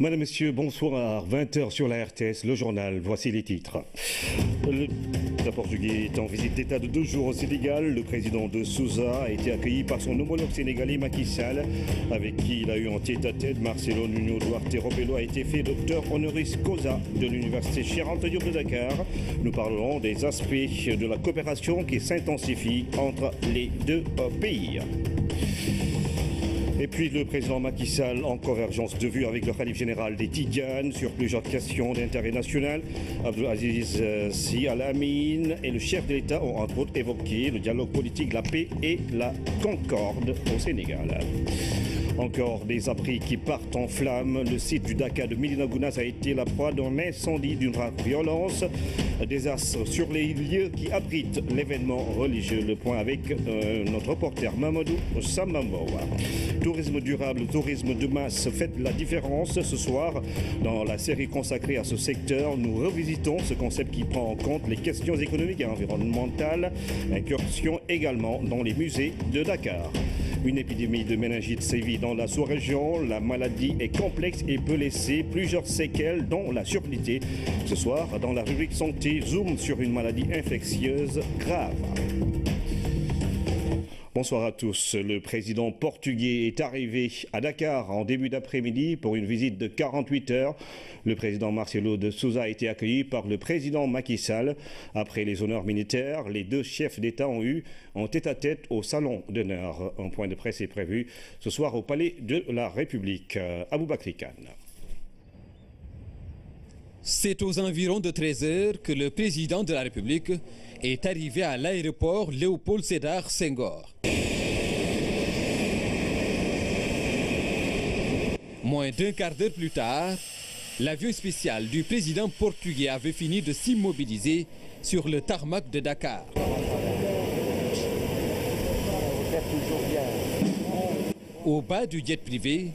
Madame, Messieurs, bonsoir. 20h sur la RTS, le journal. Voici les titres. Le Portugais est en visite d'État de 2 jours au Sénégal. Le président de Sousa a été accueilli par son homologue sénégalais Macky Sall, avec qui il a eu en tête-à-tête. Marcelo Nuno Duarte Rebelo a été fait docteur honoris causa de l'université Cheikh Anta Diop de Dakar. Nous parlerons des aspects de la coopération qui s'intensifie entre les deux pays. Et puis le président Macky Sall en convergence de vues avec le khalife général des Tidjanes sur plusieurs questions d'intérêt national. Abdelaziz Sy Al Amine et le chef de l'État ont entre autres évoqué le dialogue politique, la paix et la concorde au Sénégal. Encore des abris qui partent en flammes. Le site du Dakar de Médina Gounass a été la proie d'un incendie d'une rare violence. Désastre sur les lieux qui abritent l'événement religieux. Le point avec notre reporter Mamadou Sambamboa. Tourisme durable, tourisme de masse, faites la différence. Ce soir, dans la série consacrée à ce secteur, nous revisitons ce concept qui prend en compte les questions économiques et environnementales. Incursion également dans les musées de Dakar. Une épidémie de méningite sévit dans la sous-région. La maladie est complexe et peut laisser plusieurs séquelles, dont la surdité. Ce soir, dans la rubrique santé, zoom sur une maladie infectieuse grave. Bonsoir à tous. Le président portugais est arrivé à Dakar en début d'après-midi pour une visite de 48 heures. Le président Marcelo de Sousa a été accueilli par le président Macky Sall. Après les honneurs militaires, les deux chefs d'État ont eu en tête-à-tête au salon d'honneur. Un point de presse est prévu ce soir au Palais de la République. Aboubakri Kane. C'est aux environs de 13 heures que le président de la République est arrivé à l'aéroport Léopold Sédar Senghor. Moins d'un quart d'heure plus tard, l'avion spécial du président portugais avait fini de s'immobiliser sur le tarmac de Dakar. Au bas du jet privé,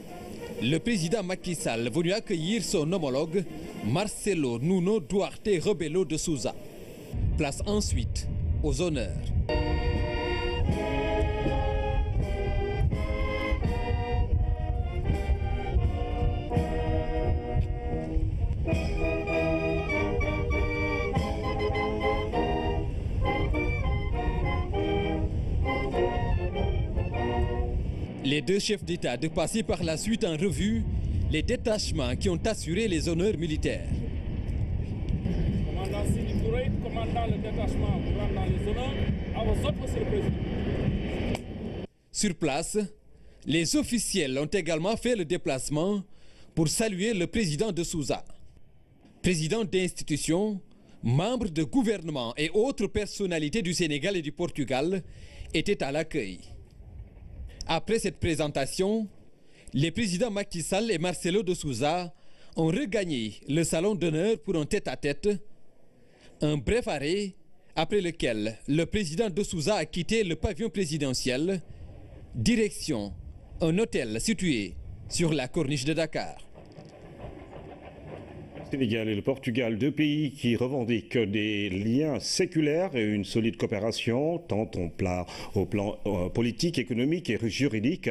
le président Macky Sall venu accueillir son homologue Marcelo Nuno Duarte Rebelo de Sousa. Place ensuite aux honneurs. Les deux chefs d'État de passer par la suite en revue les détachements qui ont assuré les honneurs militaires. Commandant Sidi Touré, commandant le détachement commandant les honneurs, à vos ordres, Monsieur le Président. Sur place, les officiels ont également fait le déplacement pour saluer le président de Sousa. Président d'institutions, membres de gouvernement et autres personnalités du Sénégal et du Portugal étaient à l'accueil. Après cette présentation, les présidents Macky Sall et Marcelo de Sousa ont regagné le salon d'honneur pour un tête-à-tête. Un bref arrêt, après lequel le président de Sousa a quitté le pavillon présidentiel, direction un hôtel situé sur la corniche de Dakar. Le Sénégal et le Portugal, deux pays qui revendiquent des liens séculaires et une solide coopération, tant au plan politique, économique et juridique.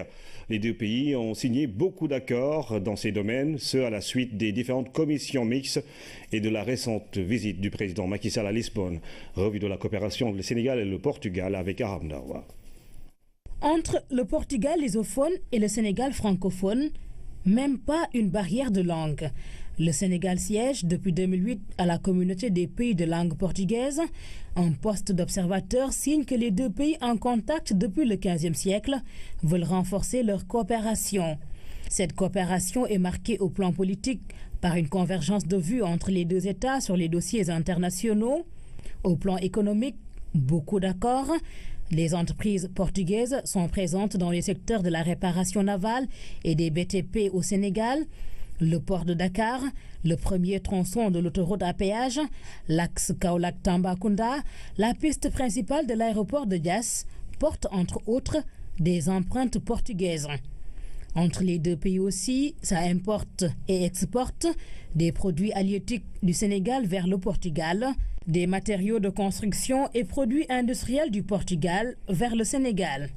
Les deux pays ont signé beaucoup d'accords dans ces domaines, ce à la suite des différentes commissions mixtes et de la récente visite du président Macky Sall à Lisbonne. Revue de la coopération entre le Sénégal et le Portugal avec Aram Dawa. Entre le Portugal lusophone et le Sénégal francophone, même pas une barrière de langue. Le Sénégal siège depuis 2008 à la communauté des pays de langue portugaise. Un poste d'observateur signe que les deux pays en contact depuis le XVe siècle veulent renforcer leur coopération. Cette coopération est marquée au plan politique par une convergence de vues entre les deux États sur les dossiers internationaux. Au plan économique, beaucoup d'accords. Les entreprises portugaises sont présentes dans les secteurs de la réparation navale et des BTP au Sénégal. Le port de Dakar, le premier tronçon de l'autoroute à péage, l'axe Kaolack-Tambacounda, la piste principale de l'aéroport de Diass portent entre autres des empreintes portugaises. Entre les deux pays aussi, ça importe et exporte des produits halieutiques du Sénégal vers le Portugal, des matériaux de construction et produits industriels du Portugal vers le Sénégal.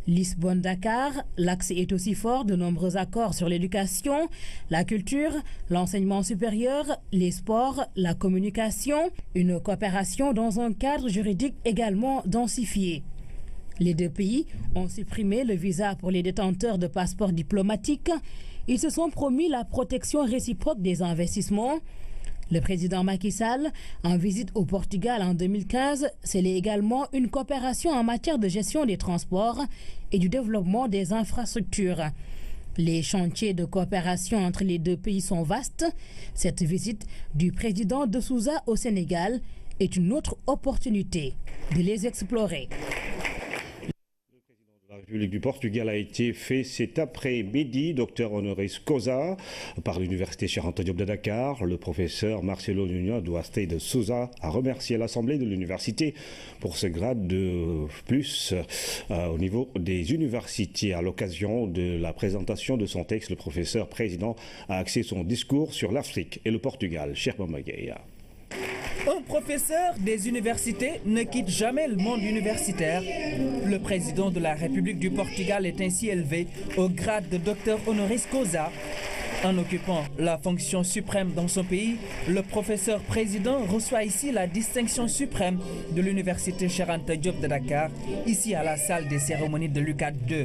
Lisbonne-Dakar, l'axe est aussi fort de nombreux accords sur l'éducation, la culture, l'enseignement supérieur, les sports, la communication, une coopération dans un cadre juridique également densifié. Les deux pays ont supprimé le visa pour les détenteurs de passeports diplomatiques. Ils se sont promis la protection réciproque des investissements. Le président Macky Sall, en visite au Portugal en 2015, scellait également une coopération en matière de gestion des transports et du développement des infrastructures. Les chantiers de coopération entre les deux pays sont vastes. Cette visite du président de Sousa au Sénégal est une autre opportunité de les explorer. La République du Portugal a été fait cet après-midi, docteur honoris causa, par l'Université Cheikh Anta Diop de Dakar. Le professeur Marcelo Nuno Duarte de Sousa a remercié l'Assemblée de l'université pour ce grade de plus au niveau des universités. À l'occasion de la présentation de son texte, le professeur président a axé son discours sur l'Afrique et le Portugal. Cher Mamagaya. Un professeur des universités ne quitte jamais le monde universitaire. Le président de la République du Portugal est ainsi élevé au grade de docteur honoris causa. En occupant la fonction suprême dans son pays, le professeur président reçoit ici la distinction suprême de l'université Cheikh Anta Diop de Dakar, ici à la salle des cérémonies de l'UCAD II.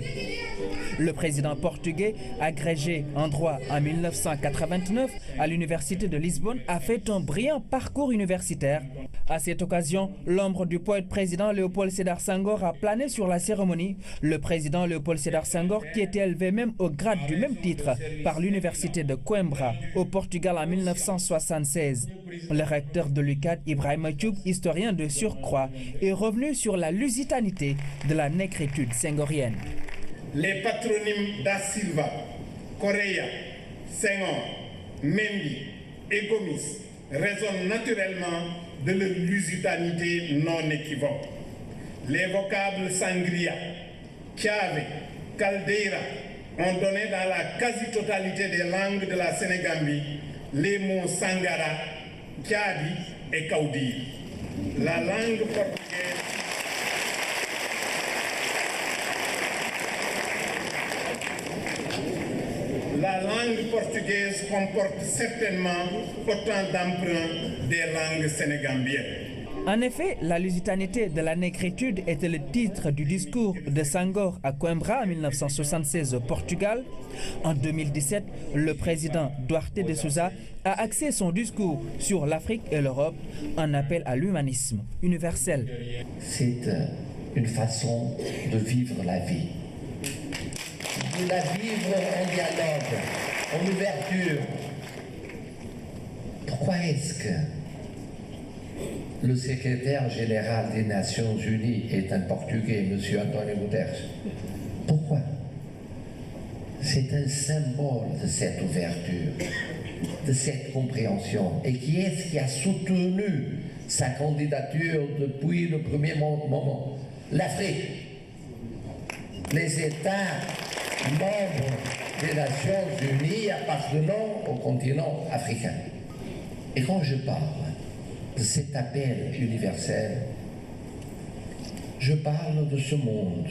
Le président portugais, agrégé en droit en 1989 à l'université de Lisbonne, a fait un brillant parcours universitaire. À cette occasion, l'ombre du poète président Léopold Sédar Senghor a plané sur la cérémonie. Le président Léopold Sédar Senghor, qui était élevé même au grade du même titre par l'université de Coimbra au Portugal en 1976. Le recteur de l'UCAD, Ibrahima Thioub, historien de surcroît, est revenu sur la lusitanité de la négritude senghorienne. Les patronymes da Silva, Correa, Senghor, Mendy et Gomis résonnent naturellement de leur lusitanité non équivoque. Les vocables sangria, Chiave, Caldeira ont donné dans la quasi-totalité des langues de la Sénégambie les mots Sangara, Kiadi et Kaudi. La langue portugaise comporte certainement autant d'emprunts des langues sénégambiennes. En effet, la lusitanité de la négritude était le titre du discours de Senghor à Coimbra en 1976 au Portugal. En 2017, le président Duarte de Sousa a axé son discours sur l'Afrique et l'Europe, en appel à l'humanisme universel. C'est une façon de vivre la vie. De la vivre en dialogue, en ouverture. Pourquoi est-ce que le secrétaire général des Nations Unies est un Portugais, M. António Guterres? Pourquoi? C'est un symbole de cette ouverture, de cette compréhension. Et qui est-ce qui a soutenu sa candidature depuis le premier moment? L'Afrique. Les États membres des Nations Unies appartenant au continent africain. Et quand je parle de cet appel universel, je parle de ce monde.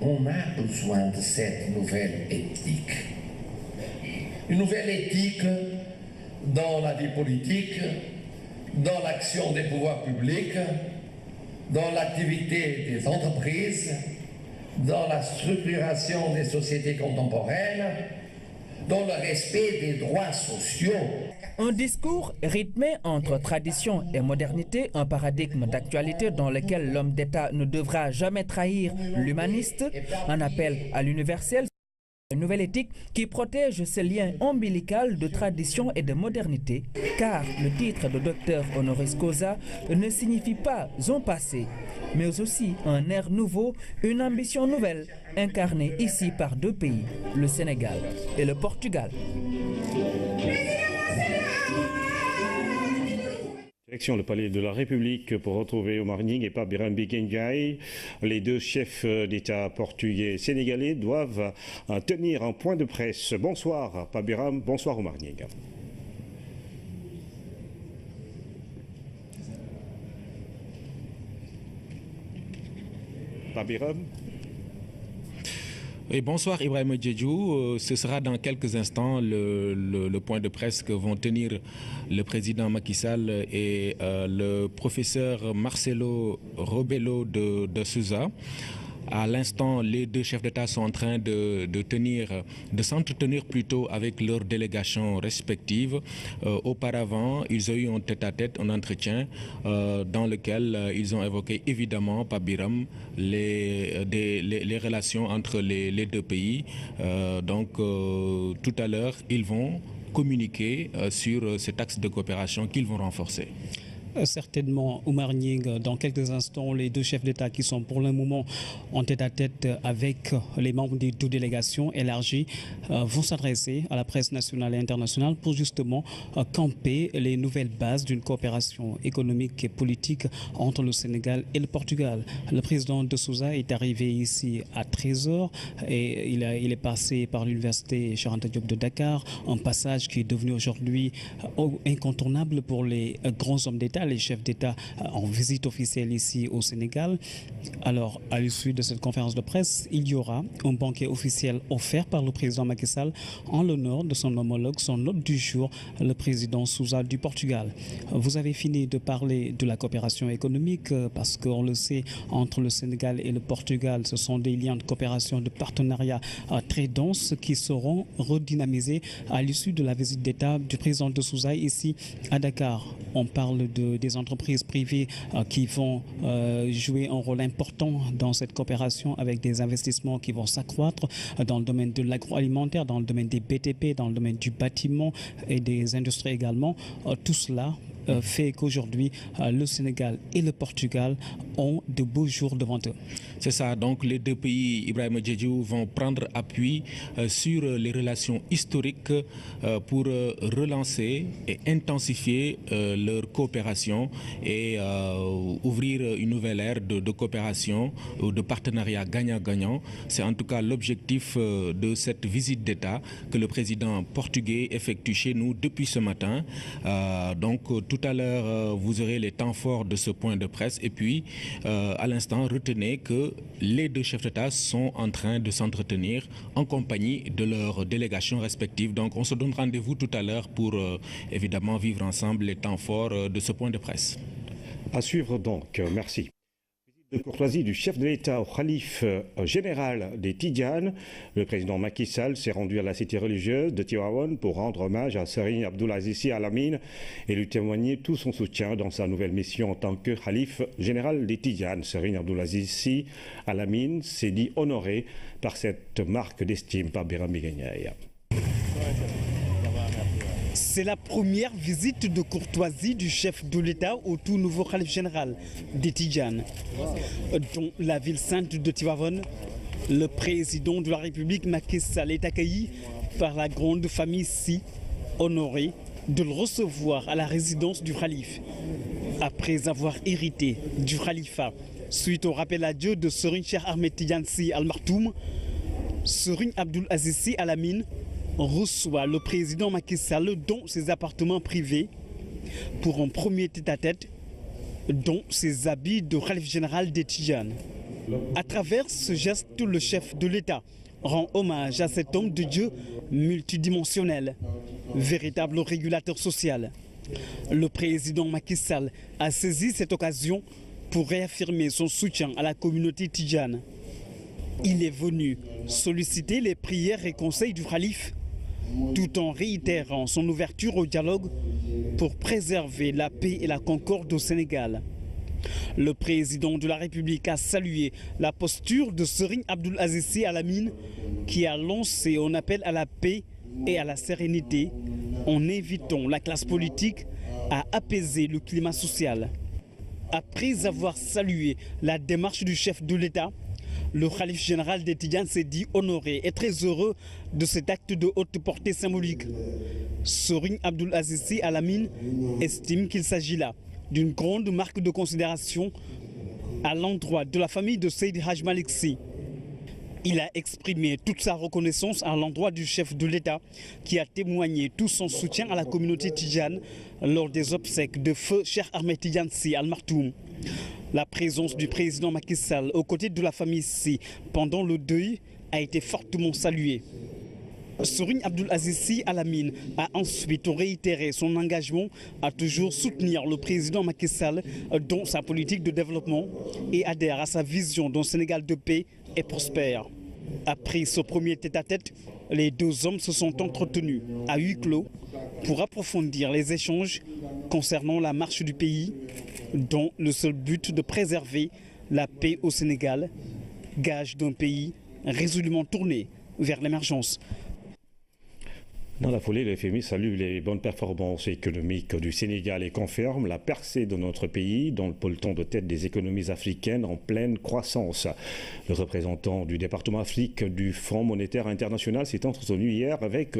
On a besoin de cette nouvelle éthique. Une nouvelle éthique dans la vie politique, dans l'action des pouvoirs publics, dans l'activité des entreprises, dans la structuration des sociétés contemporaines, dans le respect des droits sociaux. Un discours rythmé entre tradition et modernité, un paradigme d'actualité dans lequel l'homme d'État ne devra jamais trahir l'humaniste, un appel à l'universel, une nouvelle éthique qui protège ce lien ombilical de tradition et de modernité, car le titre de docteur honoris causa ne signifie pas un passé, mais aussi un air nouveau, une ambition nouvelle, incarnée ici par deux pays, le Sénégal et le Portugal. Direction le palais de la République pour retrouver Oumar Nying et Pape Birame Ndiaye. Les deux chefs d'État portugais et sénégalais doivent tenir un point de presse. Bonsoir Pape Birame, bonsoir Oumar Nying. Pape Birame. Et bonsoir Ibrahim Djedjou. Ce sera dans quelques instants le point de presse que vont tenir le président Macky Sall et le professeur Marcelo Rebelo de Sousa. À l'instant, les deux chefs d'État sont en train de s'entretenir plutôt avec leurs délégations respectives. Auparavant, ils ont eu un tête-à-tête, un entretien dans lequel ils ont évoqué évidemment, Pabiram, les relations entre les deux pays. Tout à l'heure, ils vont communiquer sur cet axe de coopération qu'ils vont renforcer. Certainement, Oumar Nying, dans quelques instants, les deux chefs d'État qui sont pour le moment en tête-à-tête avec les membres des deux délégations élargies vont s'adresser à la presse nationale et internationale pour justement camper les nouvelles bases d'une coopération économique et politique entre le Sénégal et le Portugal. Le président de Sousa est arrivé ici à 13h et il est passé par l'université Cheikh Anta Diop de Dakar, un passage qui est devenu aujourd'hui incontournable pour les grands hommes d'État, les chefs d'État en visite officielle ici au Sénégal. Alors, à l'issue de cette conférence de presse, il y aura un banquet officiel offert par le président Macky Sall en l'honneur de son homologue, son hôte du jour, le président Sousa du Portugal. Vous avez fini de parler de la coopération économique parce qu'on le sait, entre le Sénégal et le Portugal, ce sont des liens de coopération, de partenariat très denses qui seront redynamisés à l'issue de la visite d'État du président de Sousa ici à Dakar. On parle des entreprises privées qui vont jouer un rôle important dans cette coopération avec des investissements qui vont s'accroître dans le domaine de l'agroalimentaire, dans le domaine des BTP, dans le domaine du bâtiment et des industries également. Tout cela fait qu'aujourd'hui, le Sénégal et le Portugal ont de beaux jours devant eux. C'est ça, donc les deux pays, Ibrahim Djedjou, vont prendre appui sur les relations historiques pour relancer et intensifier leur coopération et ouvrir une nouvelle ère de coopération ou de partenariat gagnant-gagnant. C'est en tout cas l'objectif de cette visite d'État que le président portugais effectue chez nous depuis ce matin. Tout à l'heure, vous aurez les temps forts de ce point de presse. Et puis, à l'instant, retenez que les deux chefs d'État sont en train de s'entretenir en compagnie de leurs délégations respectives. Donc, on se donne rendez-vous tout à l'heure pour, évidemment, vivre ensemble les temps forts de ce point de presse. À suivre donc. Merci. De courtoisie du chef de l'État au khalife général des Tidjanes, le président Macky Sall s'est rendu à la cité religieuse de Tivaouane pour rendre hommage à Serigne Abdoul Aziz Sy Al Amine et lui témoigner tout son soutien dans sa nouvelle mission en tant que khalife général des Tidjanes. Serigne Abdoul Aziz Sy Al Amine s'est dit honoré par cette marque d'estime par Biram Migagnaï. C'est la première visite de courtoisie du chef de l'État au tout nouveau khalife général des Tidjanes. Dans la ville sainte de Tivaouane, le président de la République Macky Sall est accueilli par la grande famille Sy, honoré de le recevoir à la résidence du khalife. Après avoir hérité du khalifa suite au rappel à Dieu de Serigne Cheikh Ahmed Tidiane Sy Al Maktoum, Serigne Abdoul Aziz Sy Al Amine reçoit le président Macky Sall dans ses appartements privés pour un premier tête-à-tête dans ses habits de khalife général des Tidjanes. À travers ce geste, le chef de l'État rend hommage à cet homme de Dieu multidimensionnel, véritable régulateur social. Le président Macky Sall a saisi cette occasion pour réaffirmer son soutien à la communauté tidjane. Il est venu solliciter les prières et conseils du khalife tout en réitérant son ouverture au dialogue pour préserver la paix et la concorde au Sénégal. Le président de la République a salué la posture de Serigne Abdoul Aziz Sy Al Amine qui a lancé un appel à la paix et à la sérénité en invitant la classe politique à apaiser le climat social. Après avoir salué la démarche du chef de l'État, le khalife général des Tidjanes s'est dit honoré et très heureux de cet acte de haute portée symbolique. Serigne Abdoul Aziz Sy Al Amine estime qu'il s'agit là d'une grande marque de considération à l'endroit de la famille de Seydi Hadj Malick Sy. Il a exprimé toute sa reconnaissance à l'endroit du chef de l'État qui a témoigné tout son soutien à la communauté tidjane lors des obsèques de feu Cheikh Ahmed Tidiane Sy Al Maktoum. La présence du président Macky Sall aux côtés de la famille Sy pendant le deuil a a été fortement salué. Serigne Abdoul Aziz Sy Al Amine a ensuite réitéré son engagement à toujours soutenir le président Macky Sall dans sa politique de développement et adhère à sa vision d'un Sénégal de paix et prospère. Après ce premier tête-à-tête, les deux hommes se sont entretenus à huis clos pour approfondir les échanges concernant la marche du pays, dont le seul but de préserver la paix au Sénégal, gage d'un pays résolument tourné vers l'émergence. Dans la foulée, le FMI salue les bonnes performances économiques du Sénégal et confirme la percée de notre pays dans le peloton de tête des économies africaines en pleine croissance. Le représentant du département Afrique du Fonds monétaire international s'est entretenu hier avec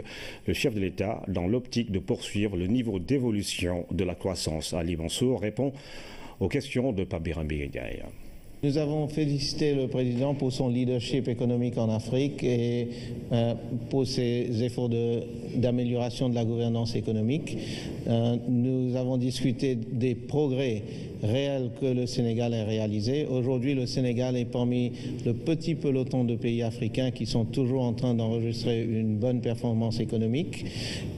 le chef de l'État dans l'optique de poursuivre le niveau d'évolution de la croissance. Ali Mansour répond aux questions de Pape Birame Ndiaye. Nous avons félicité le président pour son leadership économique en Afrique et pour ses efforts d'amélioration de la gouvernance économique. Nous avons discuté des progrès réels que le Sénégal a réalisés. Aujourd'hui, le Sénégal est parmi le petit peloton de pays africains qui sont toujours en train d'enregistrer une bonne performance économique.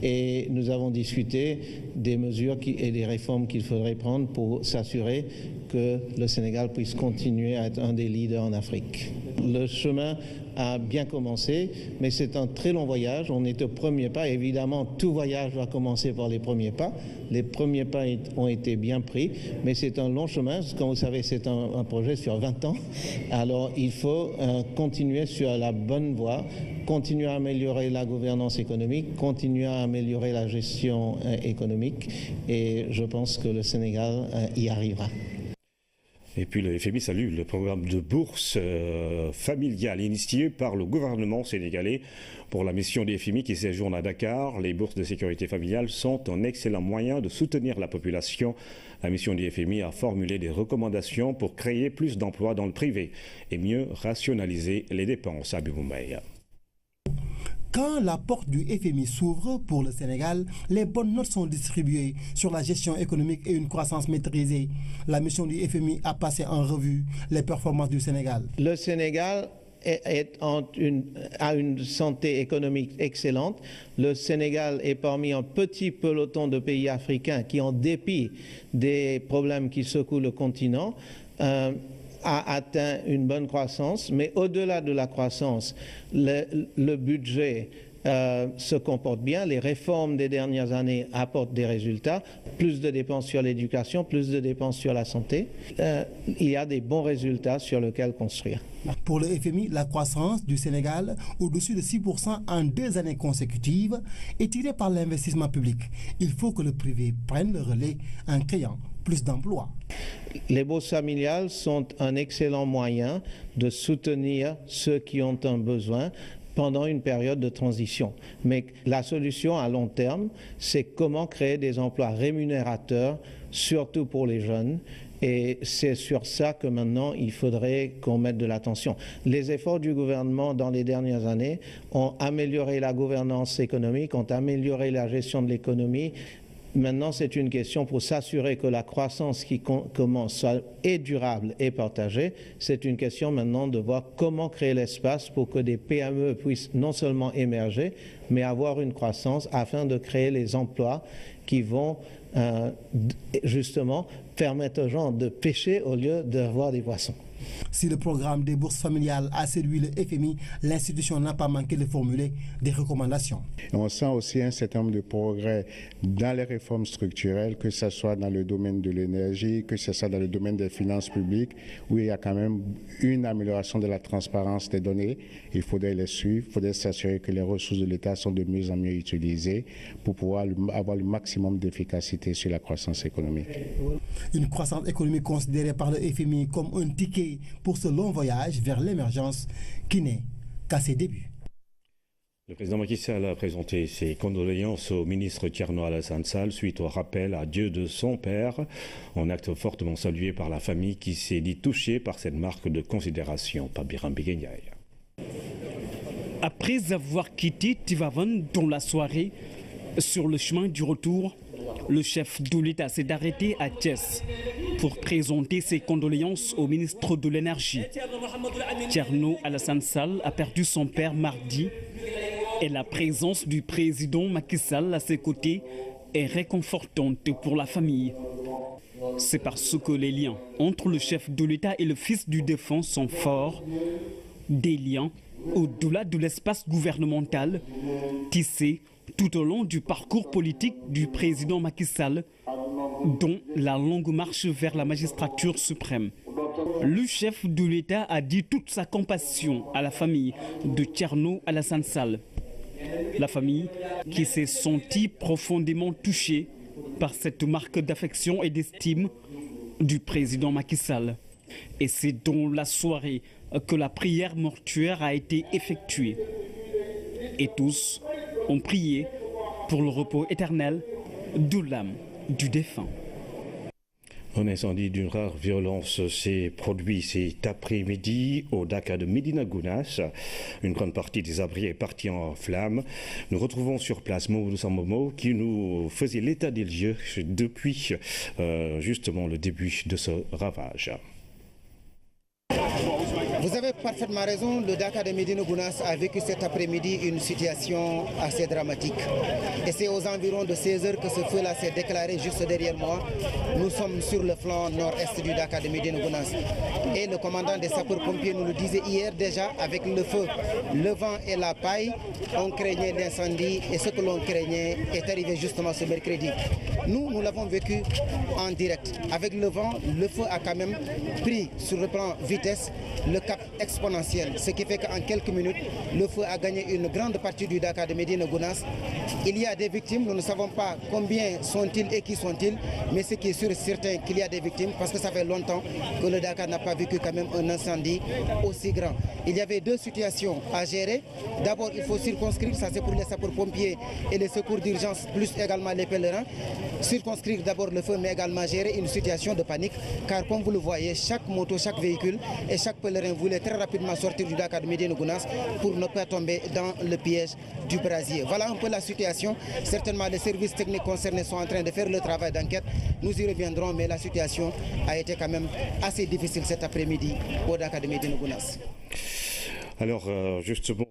Et nous avons discuté des mesures et des réformes qu'il faudrait prendre pour s'assurer que le Sénégal puisse continuer à être un des leaders en Afrique. Le chemin a bien commencé, mais c'est un très long voyage. On est au premier pas. Évidemment, tout voyage doit commencer par les premiers pas. Les premiers pas ont été bien pris, mais c'est un long chemin. Comme vous savez, c'est un projet sur 20 ans. Alors, il faut continuer sur la bonne voie, continuer à améliorer la gouvernance économique, continuer à améliorer la gestion économique. Et je pense que le Sénégal y arrivera. Et puis le FMI salue le programme de bourse familiale initié par le gouvernement sénégalais pour la mission du FMI qui séjourne à Dakar. Les bourses de sécurité familiale sont un excellent moyen de soutenir la population. La mission du FMI a formulé des recommandations pour créer plus d'emplois dans le privé et mieux rationaliser les dépenses. Abibou Mbaye. Quand la porte du FMI s'ouvre pour le Sénégal, les bonnes notes sont distribuées sur la gestion économique et une croissance maîtrisée. La mission du FMI a passé en revue les performances du Sénégal. Le Sénégal a une santé économique excellente. Le Sénégal est parmi un petit peloton de pays africains qui, en dépit des problèmes qui secouent le continent, a atteint une bonne croissance, mais au-delà de la croissance, le budget se comporte bien. Les réformes des dernières années apportent des résultats. Plus de dépenses sur l'éducation, plus de dépenses sur la santé. Il y a des bons résultats sur lesquels construire. Pour le FMI, la croissance du Sénégal, au-dessus de 6% en 2 années consécutives, est tirée par l'investissement public. Il faut que le privé prenne le relais en créant plus d'emplois. Les bourses familiales sont un excellent moyen de soutenir ceux qui ont un besoin pendant une période de transition. Mais la solution à long terme, c'est comment créer des emplois rémunérateurs, surtout pour les jeunes. Et c'est sur ça que maintenant il faudrait qu'on mette de l'attention. Les efforts du gouvernement dans les dernières années ont amélioré la gouvernance économique, ont amélioré la gestion de l'économie. Maintenant, c'est une question pour s'assurer que la croissance qui commence est durable et partagée. C'est une question maintenant de voir comment créer l'espace pour que des PME puissent non seulement émerger, mais avoir une croissance afin de créer les emplois qui vont justement permettre aux gens de pêcher au lieu d'avoir des poissons. Si le programme des bourses familiales a séduit le FMI, l'institution n'a pas manqué de formuler des recommandations. On sent aussi un certain nombre de progrès dans les réformes structurelles, que ce soit dans le domaine de l'énergie, que ce soit dans le domaine des finances publiques, où il y a quand même une amélioration de la transparence des données. Il faudrait les suivre, il faudrait s'assurer que les ressources de l'État sont de mieux en mieux utilisées pour pouvoir avoir le maximum d'efficacité sur la croissance économique. Une croissance économique considérée par le FMI comme un ticket pour ce long voyage vers l'émergence qui n'est qu'à ses débuts. Le président Macky Sall a présenté ses condoléances au ministre Thierno Alassane Sall suite au rappel à Dieu de son père, un acte fortement salué par la famille qui s'est dit touchée par cette marque de considération. Pape Birame Ndiaye. Après avoir quitté Tivaouane dans la soirée, sur le chemin du retour, Le chef de l'État s'est arrêté à Thiès pour présenter ses condoléances au ministre de l'Énergie. Thierno Alassane Sall a perdu son père mardi et la présence du président Macky Sall à ses côtés est réconfortante pour la famille. C'est parce que les liens entre le chef de l'État et le fils du défunt sont forts, des liens au-delà de l'espace gouvernemental tissés tout au long du parcours politique du président Macky Sall, dont la longue marche vers la magistrature suprême. Le chef de l'État a dit toute sa compassion à la famille de Thierno Alassane Sall. La famille qui s'est sentie profondément touchée par cette marque d'affection et d'estime du président Macky Sall. Et c'est dans la soirée que la prière mortuaire a été effectuée. Et tous ont prié pour le repos éternel de l'âme du défunt. Un incendie d'une rare violence s'est produit cet après-midi au Daka de Medina Gounass. Une grande partie des abris est partie en flammes. Nous retrouvons sur place Mamadou Sambomo qui nous faisait l'état des lieux depuis justement le début de ce ravage. Vous avez parfaitement raison, le Daka de Medina Gounass a vécu cet après-midi une situation assez dramatique. Et c'est aux environs de 16 h que ce feu-là s'est déclaré juste derrière moi. Nous sommes sur le flanc nord-est du Daka de Medina Gounass. Et le commandant des sapeurs-pompiers nous le disait hier déjà, avec le feu, le vent et la paille, on craignait l'incendie et ce que l'on craignait est arrivé justement ce mercredi. Nous l'avons vécu en direct. Avec le vent, le feu a quand même pris sur le plan vitesse le cap exponentiel, ce qui fait qu'en quelques minutes, le feu a gagné une grande partie du Daka de Medina Gounass. Il y a des victimes, nous ne savons pas combien sont-ils et qui sont-ils, mais ce qui est sûr et certain qu'il y a des victimes parce que ça fait longtemps que le Daka n'a pas vécu quand même un incendie aussi grand. Il y avait deux situations à gérer. D'abord, il faut circonscrire, ça c'est pour les sapeurs-pompiers et les secours d'urgence, plus également les pèlerins. Circonscrire d'abord le feu, mais également gérer une situation de panique, car comme vous le voyez, chaque moto, chaque véhicule et chaque pèlerin voulait très rapidement sortir du Daka de Medina Gounass pour ne pas tomber dans le piège du brasier. Voilà un peu la situation. Certainement, les services techniques concernés sont en train de faire le travail d'enquête. Nous y reviendrons, mais la situation a été quand même assez difficile cet après-midi au Daka de Medina Gounass. Alors, justement,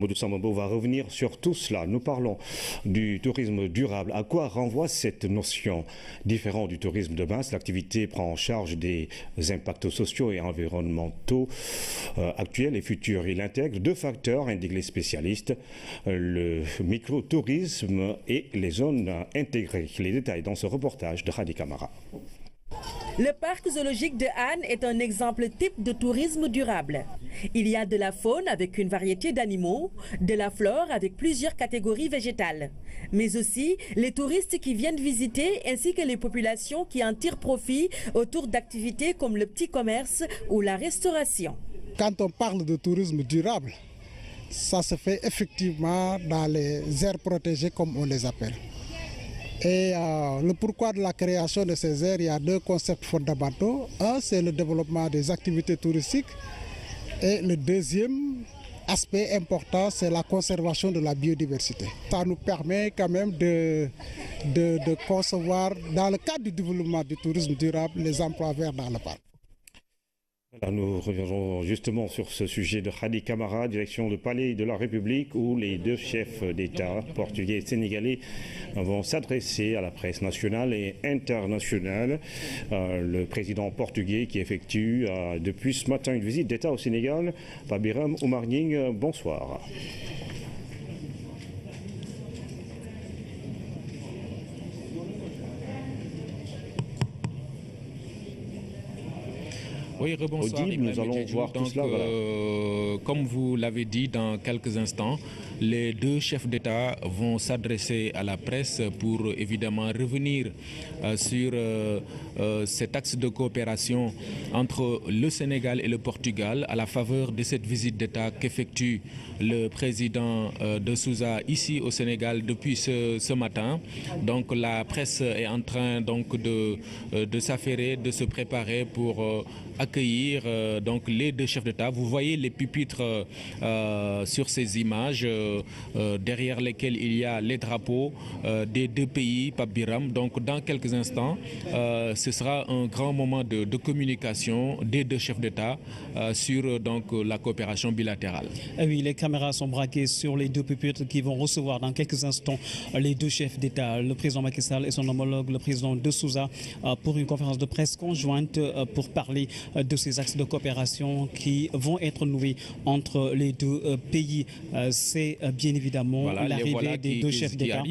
Mamadou Sambomo va revenir sur tout cela. Nous parlons du tourisme durable. À quoi renvoie cette notion? Différent du tourisme de masse, l'activité prend en charge des impacts sociaux et environnementaux actuels et futurs. Il intègre deux facteurs, indiquent les spécialistes, le microtourisme et les zones intégrées. Les détails dans ce reportage de Khadi Kamara. Le parc zoologique de Han est un exemple type de tourisme durable. Il y a de la faune avec une variété d'animaux, de la flore avec plusieurs catégories végétales, mais aussi les touristes qui viennent visiter ainsi que les populations qui en tirent profit autour d'activités comme le petit commerce ou la restauration. Quand on parle de tourisme durable, ça se fait effectivement dans les aires protégées comme on les appelle. Et le pourquoi de la création de ces aires, il y a deux concepts fondamentaux. Un, c'est le développement des activités touristiques. Et le deuxième aspect important, c'est la conservation de la biodiversité. Ça nous permet quand même de concevoir, dans le cadre du développement du tourisme durable, les emplois verts dans le parc. Là, nous reviendrons justement sur ce sujet de Khadi Kamara, direction du Palais de la République, où les deux chefs d'État, portugais et sénégalais, vont s'adresser à la presse nationale et internationale. Le président portugais qui effectue depuis ce matin une visite d'État au Sénégal, Biram Oumar Gningue, bonsoir. Oui, rebonsoir. Audible, nous allons voir tout cela. Voilà. Comme vous l'avez dit dans quelques instants, les deux chefs d'État vont s'adresser à la presse pour évidemment revenir sur cet axe de coopération entre le Sénégal et le Portugal à la faveur de cette visite d'État qu'effectue le président de Sousa ici au Sénégal depuis ce matin. Donc la presse est en train donc de s'affairer, de se préparer pour accueillir donc les deux chefs d'État. Vous voyez les pupitres sur ces images derrière lesquels il y a les drapeaux des deux pays, Pape Biram. Donc dans quelques instants, ce sera un grand moment de communication des deux chefs d'État sur donc, la coopération bilatérale. Et oui, les caméras sont braquées sur les deux pupitres qui vont recevoir dans quelques instants les deux chefs d'État, le président Macky Sall et son homologue, le président de Sousa, pour une conférence de presse conjointe pour parler de ces axes de coopération qui vont être noués entre les deux pays. C'est bien évidemment l'arrivée des deux chefs d'État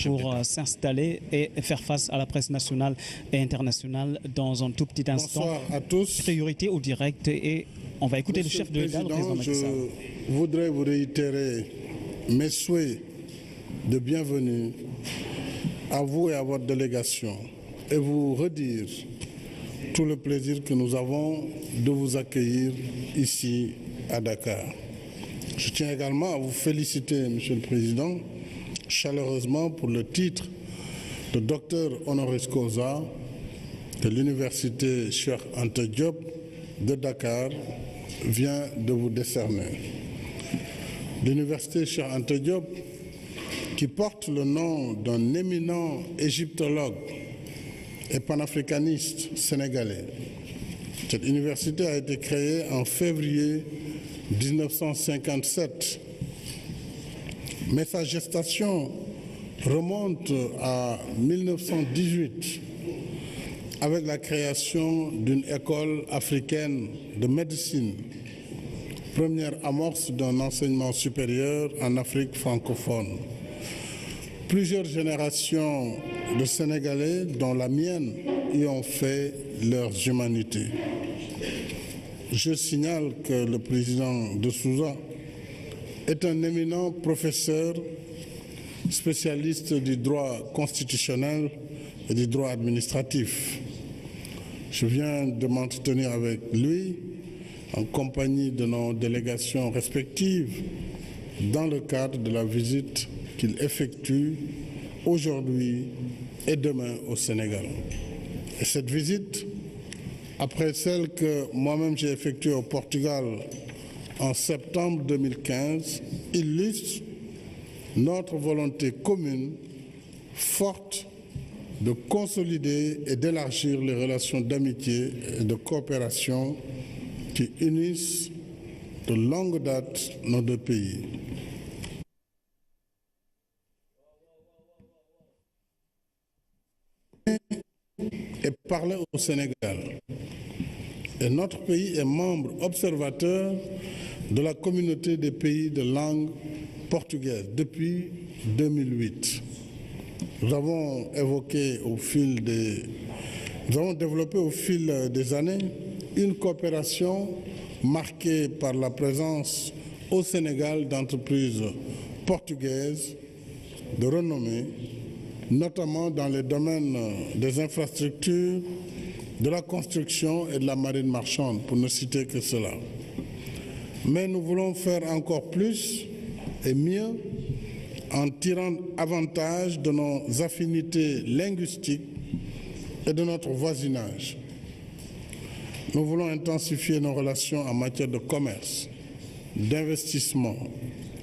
pour s'installer et faire face à la presse nationale et internationale dans un tout petit instant. Bonsoir à tous. Priorité au direct et on va écouter Monsieur le chef de l'État, le président Macky Sall. Je voudrais vous réitérer mes souhaits de bienvenue à vous et à votre délégation et vous redire tout le plaisir que nous avons de vous accueillir ici à Dakar. Je tiens également à vous féliciter, Monsieur le Président, chaleureusement pour le titre de docteur honoris causa de l'Université Cheikh Anta Diop de Dakar vient de vous décerner. L'Université Cheikh Anta Diop, qui porte le nom d'un éminent égyptologue et panafricaniste sénégalais. Cette université a été créée en février 1957, mais sa gestation remonte à 1918 avec la création d'une école africaine de médecine, première amorce d'un enseignement supérieur en Afrique francophone. Plusieurs générations de Sénégalais, dont la mienne, y ont fait leurs humanités. Je signale que le président de Sousa est un éminent professeur spécialiste du droit constitutionnel et du droit administratif. Je viens de m'entretenir avec lui en compagnie de nos délégations respectives dans le cadre de la visite qu'il effectue aujourd'hui et demain au Sénégal. Et cette visite, après celle que moi-même j'ai effectuée au Portugal en septembre 2015, illustre notre volonté commune, forte, de consolider et d'élargir les relations d'amitié et de coopération qui unissent de longue date nos deux pays. Et parler au Sénégal. Et notre pays est membre observateur de la communauté des pays de langue portugaise depuis 2008. Nous avons développé au fil des années une coopération marquée par la présence au Sénégal d'entreprises portugaises de renommée, notamment dans les domaines des infrastructures, de la construction et de la marine marchande, pour ne citer que cela. Mais nous voulons faire encore plus et mieux en tirant avantage de nos affinités linguistiques et de notre voisinage. Nous voulons intensifier nos relations en matière de commerce, d'investissement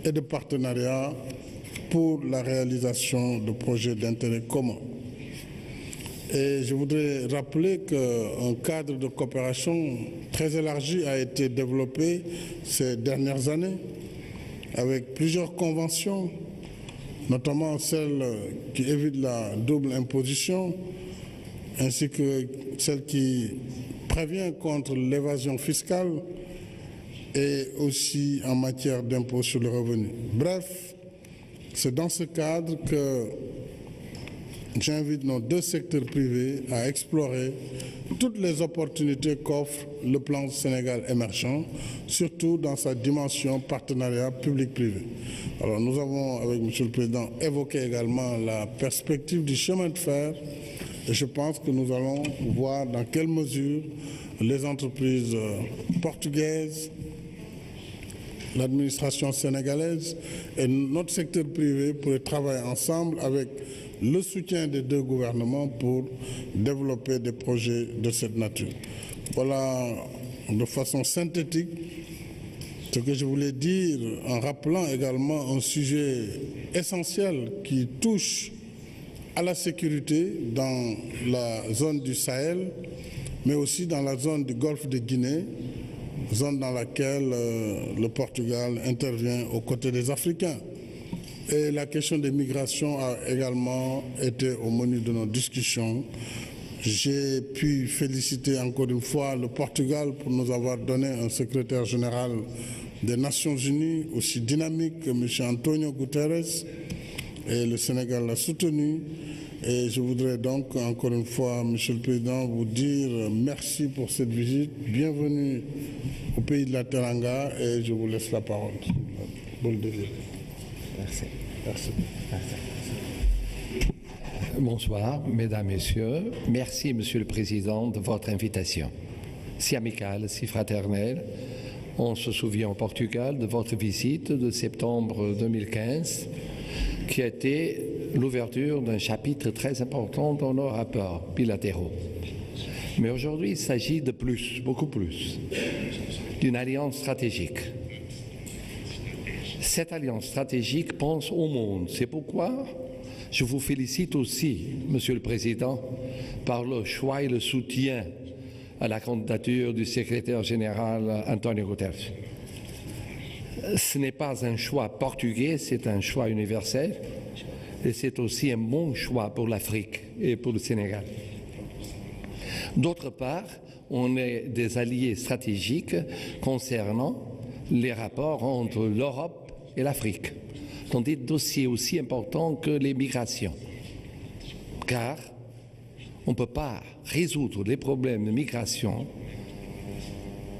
et de partenariat pour la réalisation de projets d'intérêt commun. Et je voudrais rappeler qu'un cadre de coopération très élargi a été développé ces dernières années avec plusieurs conventions, notamment celle qui évite la double imposition, ainsi que celle qui prévient contre l'évasion fiscale et aussi en matière d'impôt sur le revenu. Bref, c'est dans ce cadre que j'invite nos deux secteurs privés à explorer toutes les opportunités qu'offre le plan Sénégal émergent, surtout dans sa dimension partenariat public-privé. Alors nous avons, avec M. le Président, évoqué également la perspective du chemin de fer et je pense que nous allons voir dans quelle mesure les entreprises portugaises, l'administration sénégalaise et notre secteur privé pourraient travailler ensemble avec le soutien des deux gouvernements pour développer des projets de cette nature. Voilà de façon synthétique Ce que je voulais dire en rappelant également un sujet essentiel qui touche à la sécurité dans la zone du Sahel, mais aussi dans la zone du golfe de Guinée, zone dans laquelle le Portugal intervient aux côtés des Africains. Et la question des migrations a également été au menu de nos discussions. J'ai pu féliciter encore une fois le Portugal pour nous avoir donné un secrétaire général des Nations Unies aussi dynamique que M. Antonio Guterres, et le Sénégal l'a soutenu. Et je voudrais donc encore une fois, Monsieur le Président, vous dire merci pour cette visite. Bienvenue au pays de la Teranga et je vous laisse la parole. Merci. Merci. Bonsoir, Mesdames, Messieurs. Merci, Monsieur le Président, de votre invitation. Si amicale, si fraternelle. On se souvient au Portugal de votre visite de septembre 2015, qui a été l'ouverture d'un chapitre très important dans nos rapports bilatéraux. Mais aujourd'hui, il s'agit de plus, beaucoup plus, d'une alliance stratégique. Cette alliance stratégique pense au monde. C'est pourquoi je vous félicite aussi, Monsieur le Président, par le choix et le soutien à la candidature du secrétaire général Antonio Guterres. Ce n'est pas un choix portugais, c'est un choix universel et c'est aussi un bon choix pour l'Afrique et pour le Sénégal. D'autre part, on est des alliés stratégiques concernant les rapports entre l'Europe et l'Afrique, dans des dossiers aussi importants que les migrations. Car on ne peut pas résoudre les problèmes de migration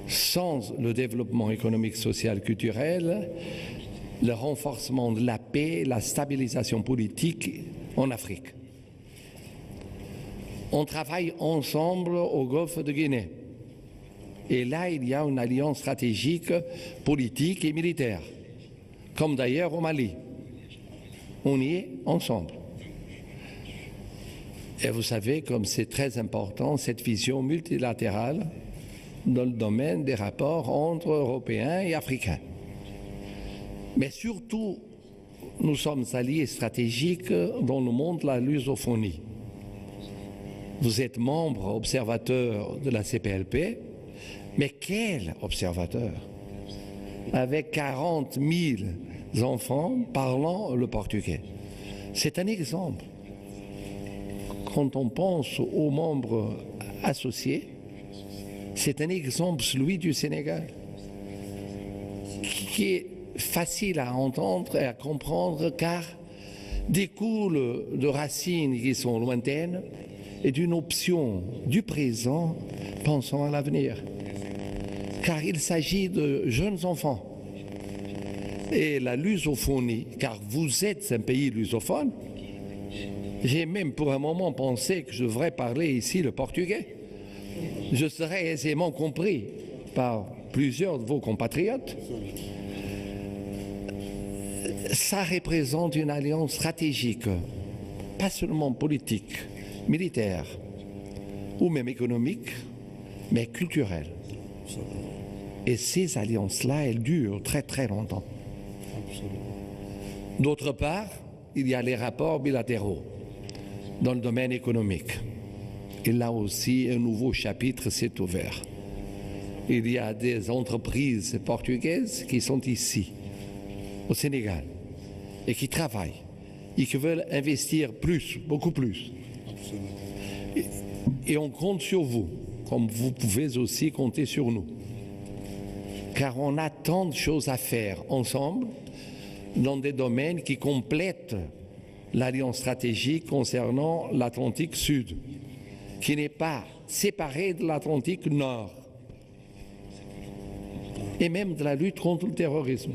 sans le développement économique, social, culturel, le renforcement de la paix, la stabilisation politique en Afrique. On travaille ensemble au Golfe de Guinée. Et là, il y a une alliance stratégique, politique et militaire, comme d'ailleurs au Mali. On y est ensemble. Et vous savez, comme c'est très important, cette vision multilatérale dans le domaine des rapports entre Européens et Africains. Mais surtout, nous sommes alliés stratégiques dans le monde de la lusophonie. Vous êtes membre observateur de la CPLP, mais quel observateur? Avec 40 000 enfants parlant le portugais. C'est un exemple. Quand on pense aux membres associés, c'est un exemple, celui du Sénégal, qui est facile à entendre et à comprendre car découle de racines qui sont lointaines et d'une option du présent pensant à l'avenir. Car il s'agit de jeunes enfants. Et la lusophonie, car vous êtes un pays lusophone, j'ai même pour un moment pensé que je devrais parler ici le portugais. Je serais aisément compris par plusieurs de vos compatriotes. Ça représente une alliance stratégique, pas seulement politique, militaire ou même économique, mais culturelle. Et ces alliances-là, elles durent très très longtemps. D'autre part, il y a les rapports bilatéraux dans le domaine économique. Et là aussi, un nouveau chapitre s'est ouvert. Il y a des entreprises portugaises qui sont ici, au Sénégal, et qui travaillent, et qui veulent investir plus, beaucoup plus. Et on compte sur vous, comme vous pouvez aussi compter sur nous. Car on a tant de choses à faire ensemble dans des domaines qui complètent l'alliance stratégique concernant l'Atlantique Sud, qui n'est pas séparée de l'Atlantique Nord, et même de la lutte contre le terrorisme.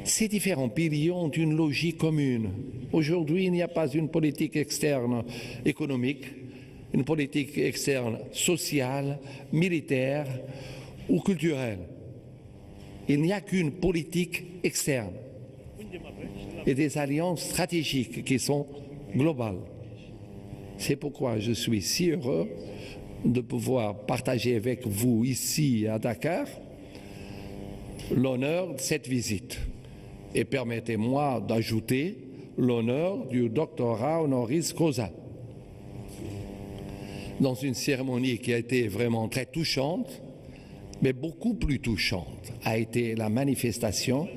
Ces différents piliers ont une logique commune. Aujourd'hui, il n'y a pas une politique externe économique, une politique externe sociale, militaire ou culturelle. Il n'y a qu'une politique externe et des alliances stratégiques qui sont globales. C'est pourquoi je suis si heureux de pouvoir partager avec vous ici à Dakar l'honneur de cette visite. Et permettez-moi d'ajouter l'honneur du doctorat honoris causa. Dans une cérémonie qui a été vraiment très touchante, mais beaucoup plus touchante a été la manifestation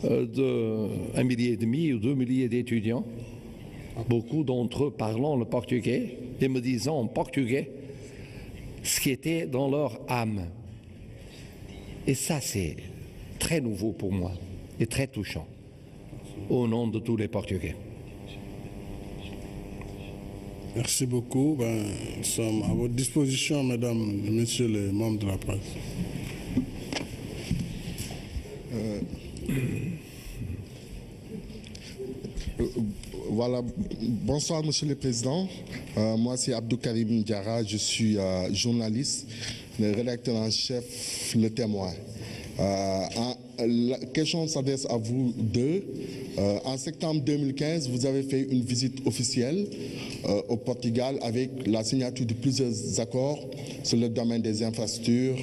d'1,5 million ou 2 millions d'étudiants, beaucoup d'entre eux parlant le portugais et me disant en portugais ce qui était dans leur âme. Et ça, c'est très nouveau pour moi et très touchant, au nom de tous les Portugais. Merci beaucoup. Nous sommes à votre disposition, mesdames et messieurs les membres de la presse. Voilà. Bonsoir, Monsieur le Président. Moi, c'est Abdou Karim Diarra. Je suis journaliste, le rédacteur en chef Le Témoin. La question s'adresse à vous deux. En septembre 2015, vous avez fait une visite officielle au Portugal avec la signature de plusieurs accords sur le domaine des infrastructures,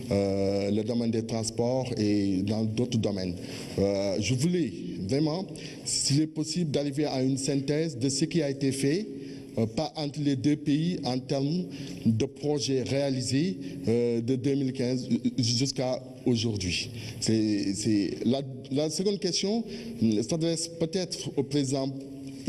le domaine des transports et dans d'autres domaines. Je voulais vraiment, s'il est possible, d'arriver à une synthèse de ce qui a été fait pas entre les deux pays en termes de projets réalisés de 2015 jusqu'à aujourd'hui. La seconde question s'adresse peut-être au président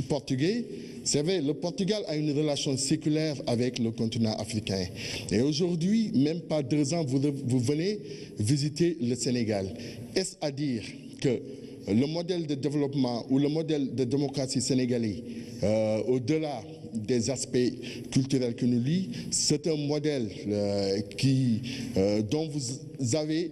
portugais. C'est vrai, le Portugal a une relation séculaire avec le continent africain. Et aujourd'hui, même pas 2 ans, vous venez visiter le Sénégal. Est-ce à dire que le modèle de développement ou le modèle de démocratie sénégalais, au-delà des aspects culturels que nous lient, c'est un modèle dont vous avez,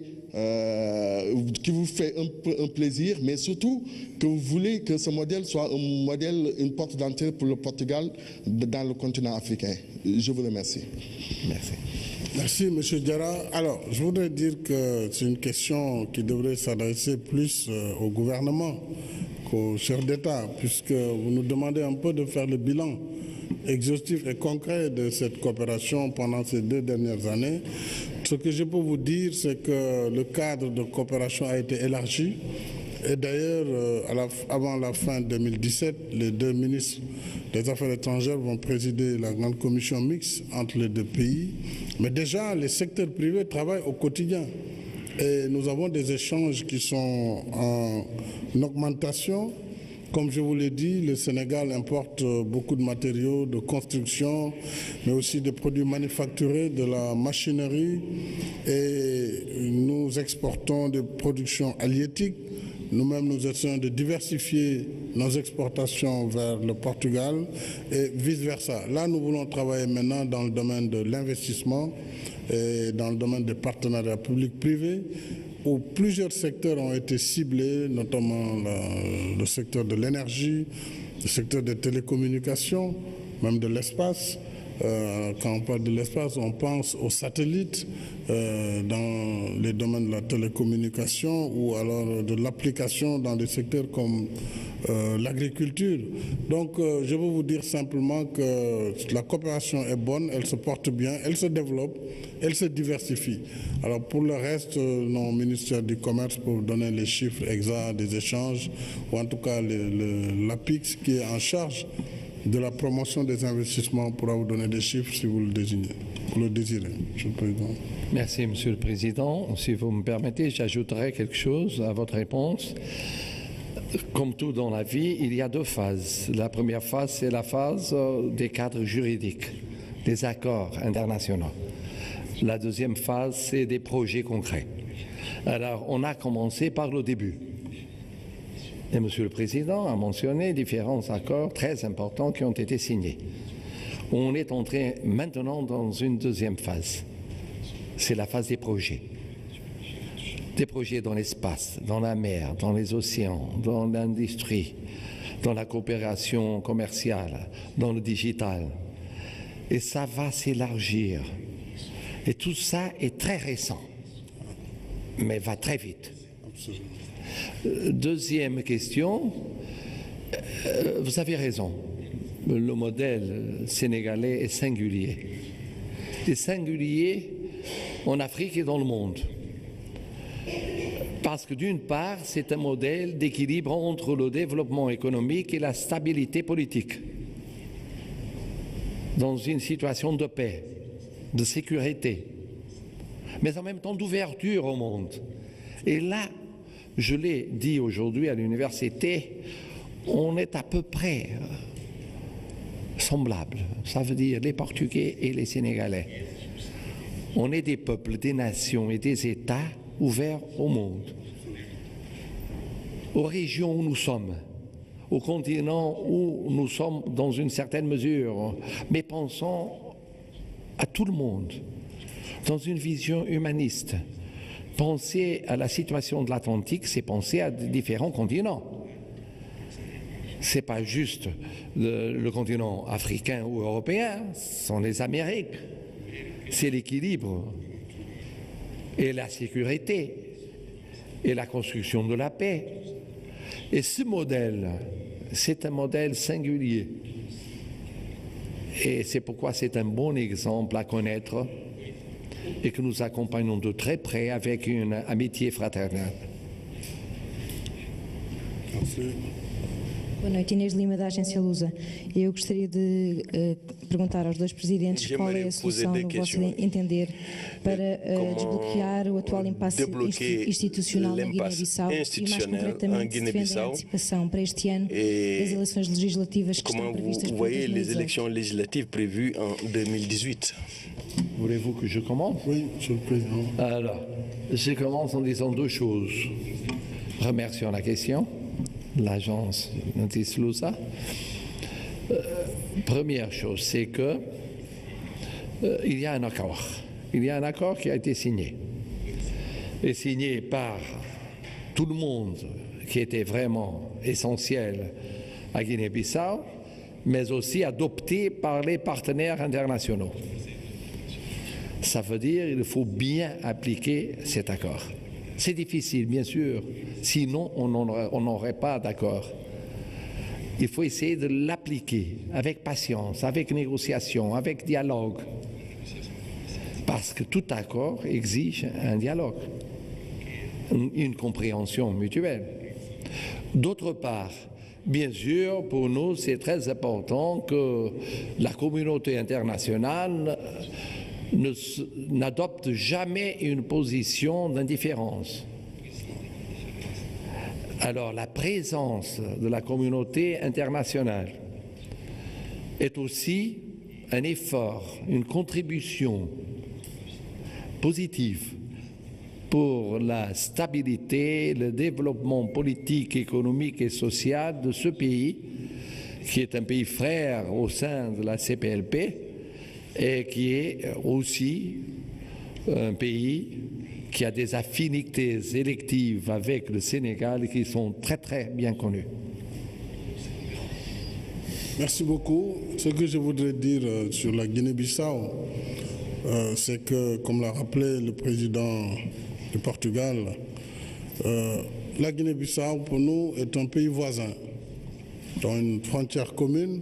qui vous fait un plaisir, mais surtout que vous voulez que ce modèle soit un modèle, une porte d'entrée pour le Portugal dans le continent africain. Je vous remercie. Merci. Merci, M. Diarra. Alors, je voudrais dire que c'est une question qui devrait s'adresser plus au gouvernement qu'au chef d'État, puisque vous nous demandez un peu de faire le bilan exhaustif et concret de cette coopération pendant ces 2 dernières années. Ce que je peux vous dire, c'est que le cadre de coopération a été élargi. Et d'ailleurs, avant la fin 2017, les 2 ministres des Affaires étrangères vont présider la grande commission mixte entre les 2 pays. Mais déjà, les secteurs privés travaillent au quotidien. Et nous avons des échanges qui sont en augmentation. Comme je vous l'ai dit, le Sénégal importe beaucoup de matériaux de construction, mais aussi des produits manufacturés, de la machinerie. Et nous exportons des productions halieutiques. Nous-mêmes, nous essayons de diversifier nos exportations vers le Portugal et vice-versa. Là, nous voulons travailler maintenant dans le domaine de l'investissement et dans le domaine des partenariats publics-privés, où plusieurs secteurs ont été ciblés, notamment le secteur de l'énergie, le secteur des télécommunications, même de l'espace. Quand on parle de l'espace, on pense aux satellites dans les domaines de la télécommunication ou alors de l'application dans des secteurs comme l'agriculture. Donc je veux vous dire simplement que la coopération est bonne, elle se porte bien, elle se développe, elle se diversifie. Alors pour le reste, nos ministères du Commerce peuvent donner les chiffres exacts des échanges, ou en tout cas l'APIX qui est en charge de la promotion des investissements pourra vous donner des chiffres si vous le désirez. Monsieur le Président. Merci, Monsieur le Président. Si vous me permettez, j'ajouterai quelque chose à votre réponse. Comme tout dans la vie, il y a 2 phases. La première phase, c'est la phase des cadres juridiques, des accords internationaux. La deuxième phase, c'est des projets concrets. Alors, on a commencé par le début. Et Monsieur le Président a mentionné différents accords très importants qui ont été signés. On est entré maintenant dans une deuxième phase. C'est la phase des projets. Des projets dans l'espace, dans la mer, dans les océans, dans l'industrie, dans la coopération commerciale, dans le digital. Et ça va s'élargir. Et tout ça est très récent, mais va très vite. Absolument. Deuxième question, vous avez raison, le modèle sénégalais est singulier. Il est singulier en Afrique et dans le monde. Parce que d'une part, c'est un modèle d'équilibre entre le développement économique et la stabilité politique. Dans une situation de paix, de sécurité, mais en même temps d'ouverture au monde. Et là, je l'ai dit aujourd'hui à l'université, on est à peu près semblables. Ça veut dire les Portugais et les Sénégalais. On est des peuples, des nations et des États ouverts au monde, aux régions où nous sommes, au continent où nous sommes dans une certaine mesure, mais pensons à tout le monde, dans une vision humaniste. Penser à la situation de l'Atlantique, c'est penser à différents continents. Ce n'est pas juste le continent africain ou européen, ce sont les Amériques. C'est l'équilibre et la sécurité et la construction de la paix. Et ce modèle, c'est un modèle singulier. Et c'est pourquoi c'est un bon exemple à connaître et que nous acompagnons de très près avec une amitié fraternelle. Merci. Boa noite, Inês de Lima, da agência Lusa. Eu gostaria de perguntar aos dois presidentes qual é a solução, no vosso entender, para desbloquear o atual impasse institucional na Guiné-Bissau e, mais concretamente, se defendem a antecipação para este ano das eleições legislativas que estão previstas para 2018. Comment vous voyez les élections législatives prévues en 2018? Voulez-vous que je commence? Oui, Monsieur le Président. Alors, je commence en disant deux choses. Remercions la question. L'agence Notice Lusa. Première chose, c'est que il y a un accord. Il y a un accord qui a été signé. Et signé par tout le monde qui était vraiment essentiel à Guinée-Bissau, mais aussi adopté par les partenaires internationaux. Ça veut dire qu'il faut bien appliquer cet accord. C'est difficile, bien sûr, sinon on n'aurait pas d'accord. Il faut essayer de l'appliquer avec patience, avec négociation, avec dialogue. Parce que tout accord exige un dialogue, une compréhension mutuelle. D'autre part, bien sûr, pour nous, c'est très important que la communauté internationale n'adopte jamais une position d'indifférence. Alors la présence de la communauté internationale est aussi un effort, une contribution positive pour la stabilité, le développement politique, économique et social de ce pays, qui est un pays frère au sein de la CPLP, et qui est aussi un pays qui a des affinités électives avec le Sénégal qui sont très très bien connues. Merci beaucoup. Ce que je voudrais dire sur la Guinée-Bissau, c'est que, comme l'a rappelé le président du Portugal, la Guinée-Bissau pour nous est un pays voisin, dans une frontière commune,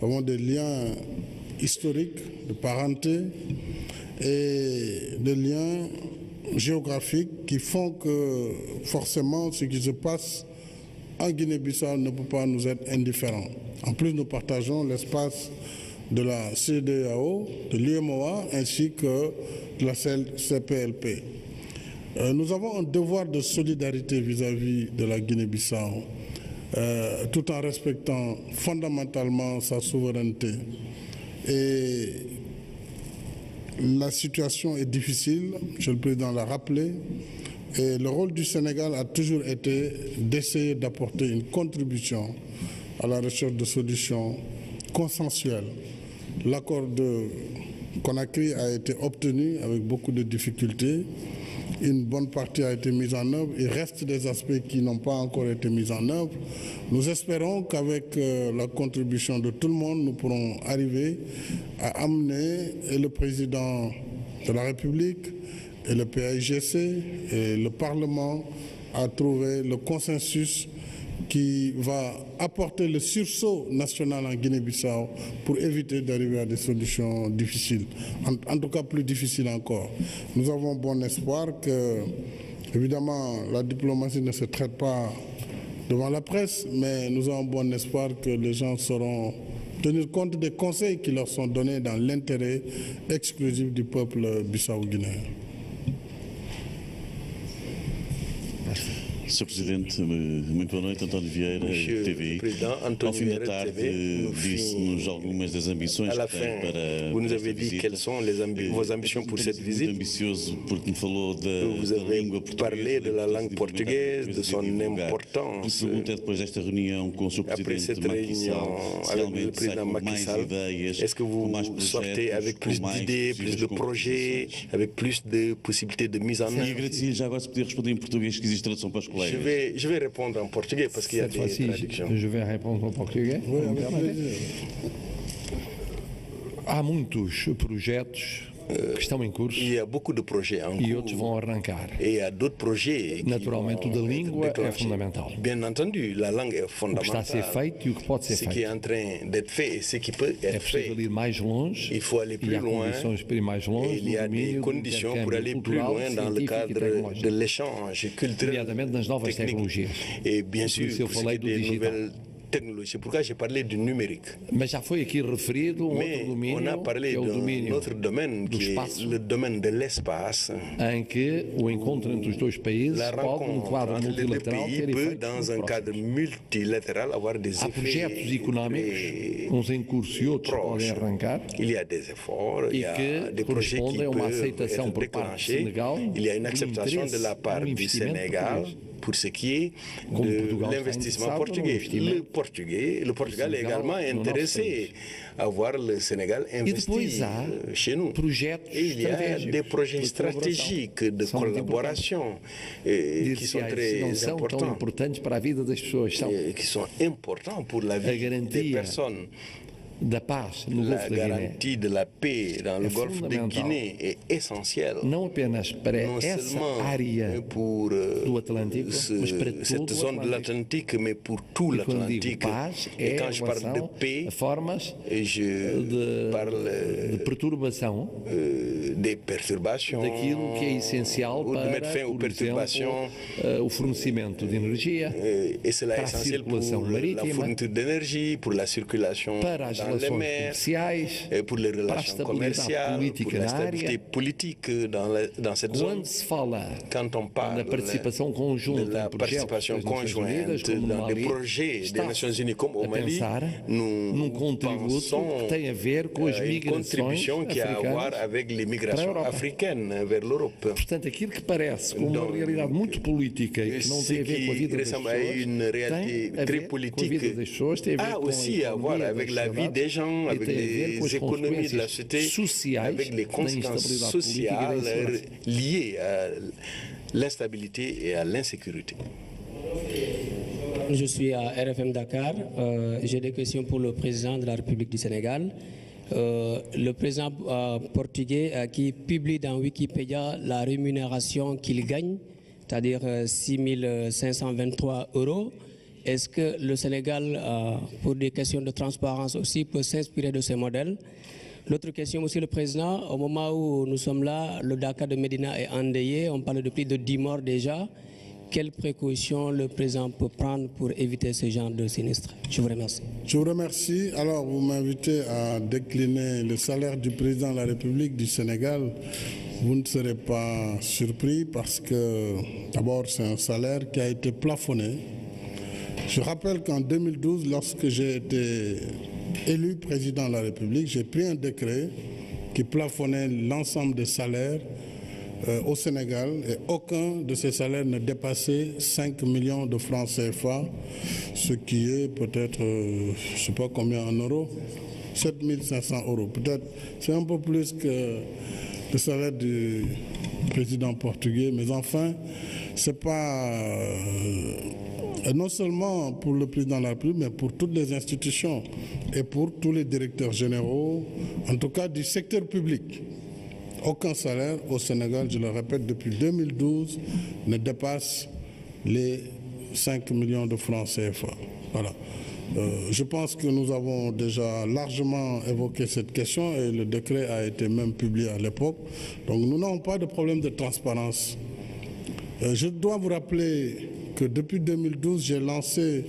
nous avons des liens historiques, de parenté et des liens géographiques qui font que forcément ce qui se passe en Guinée-Bissau ne peut pas nous être indifférent. En plus, nous partageons l'espace de la CEDEAO, de l'UMOA ainsi que de la CPLP. Nous avons un devoir de solidarité vis-à-vis de la Guinée-Bissau, tout en respectant fondamentalement sa souveraineté. Et la situation est difficile, M. le Président l'a rappelé, et le rôle du Sénégal a toujours été d'essayer d'apporter une contribution à la recherche de solutions consensuelles. L'accord de Conakry a été obtenu avec beaucoup de difficultés. Une bonne partie a été mise en œuvre. Il reste des aspects qui n'ont pas encore été mis en œuvre. Nous espérons qu'avec la contribution de tout le monde, nous pourrons arriver à amener le président de la République et le PAIGC et le Parlement à trouver le consensus qui va apporter le sursaut national en Guinée-Bissau pour éviter d'arriver à des solutions difficiles, en tout cas plus difficiles encore. Nous avons bon espoir que Évidemment, la diplomatie ne se traite pas devant la presse, mais nous avons bon espoir que les gens sauront tenir compte des conseils qui leur sont donnés dans l'intérêt exclusif du peuple bissau-guinéen. Sr. Presidente, muito boa noite. António Vieira, TV. Ao fim da tarde, disse-nos algumas das ambições que tem para vous nous avez dit quelles sont vos ambitions pour cette visite. Ambicioso porque me falou vous avez parlé de la langue portugaise, de son importance. Pergunta depois desta reunião com o Sr. Presidente Macky Sall, avec le président Macky Sall, est-ce que vous sortez avec plus d'idées, plus de projets, avec plus de possibilités de mise en œuvre? E agradecia já agora se podia responder em português, que existe tradução para os colegas. Je vais répondre en portugais parce qu'il y a des traductions. Je vais répondre en portugais. Há muitos projetos que estão em curso. Il y a beaucoup de projets en cours. E outros vão arrancar. Et il y a d'autres projets. Naturalmente, o da língua é fundamental. Bien entendu, la langue est fondamentale. O que está a ser feito e o que pode ser feito. Ce qui est en train d'être fait et ce qui peut être fait. É preciso ir mais longe. Il faut aller plus loin. Il y a des conditions pour aller plus loin dans le cadre de l'échange culturel, technique. Et bien sûr, pour ce qui est des nouvelles technologie. C'est pourquoi j'ai parlé du numérique. Mas já foi aqui referido outro domínio, on a parlé d'un autre domaine qui est le domaine de l'espace. Em que o encontro entre os dois países pode, num quadro multilateral, ter efeitos dans un cadre multilatéral, avoir des effets. Há projetos económicos, uns em curso e outros podem arrancar. Il y a des efforts, il y a des projets qui peuvent être déclenchés. Il y a une acceptation de la part du Sénégal pour ce qui est de l'investissement portugais. Le Portugal est également intéressé à voir le Sénégal investir chez nous. Et il y a des projets stratégiques de collaboration qui sont très importants, qui sont importants pour la vie des personnes. Da paz no la Golfo da garantie de la paix dans le Golfe de Guinée est essentielle. Não apenas para essa área do Atlântico, mas para cette zone de l'Atlantique, mais pour tout l'Atlantique. Et quand je parle de paix, je parle de perturbação, des perturbations, daquilo que é essencial para, por exemplo, o fornecimento de energia, et cela est essentiel pour la fourniture d'énergie, pour la circulation dans les mers, pour les relations commerciales, pour la stabilité politique dans cette zone. Quand on parle de la participation conjointe dans des projets des Nations Unies comme au Mali, nous pensons à une contribution qui a à voir avec les migrations africaines vers l'Europe. Portanto, aquilo que parece uma realidade muito política e que não tem a ver com a vida das pessoas, tem a aussi à voir avec la vie des gens, avec les économies de la société, avec les conséquences sociales liées à l'instabilité et à l'insécurité. Je suis à RFM Dakar. J'ai des questions pour le président de la République du Sénégal. Le président portugais qui publie dans Wikipédia la rémunération qu'il gagne, c'est-à-dire 6 523 €. Est-ce que le Sénégal, pour des questions de transparence aussi, peut s'inspirer de ces modèles? L'autre question, Monsieur le Président, au moment où nous sommes là, le Dakar de Médina est endeuillé, on parle de plus de 10 morts déjà. Quelles précautions le Président peut prendre pour éviter ce genre de sinistre? Je vous remercie. Je vous remercie. Alors, vous m'invitez à décliner le salaire du Président de la République du Sénégal. Vous ne serez pas surpris parce que, d'abord, c'est un salaire qui a été plafonné. Je rappelle qu'en 2012, lorsque j'ai été élu président de la République, j'ai pris un décret qui plafonnait l'ensemble des salaires au Sénégal et aucun de ces salaires ne dépassait 5 millions de francs CFA, ce qui est peut-être, je ne sais pas combien en euros, 7 500 €. Peut-être c'est un peu plus que le salaire du président portugais, mais enfin, c'est pas... non seulement pour le président de la République, mais pour toutes les institutions et pour tous les directeurs généraux, en tout cas du secteur public. Aucun salaire au Sénégal, je le répète, depuis 2012, ne dépasse les 5 millions de francs CFA. Voilà. Je pense que nous avons déjà largement évoqué cette question et le décret a été même publié à l'époque. Donc nous n'avons pas de problème de transparence. Je dois vous rappeler que depuis 2012, j'ai lancé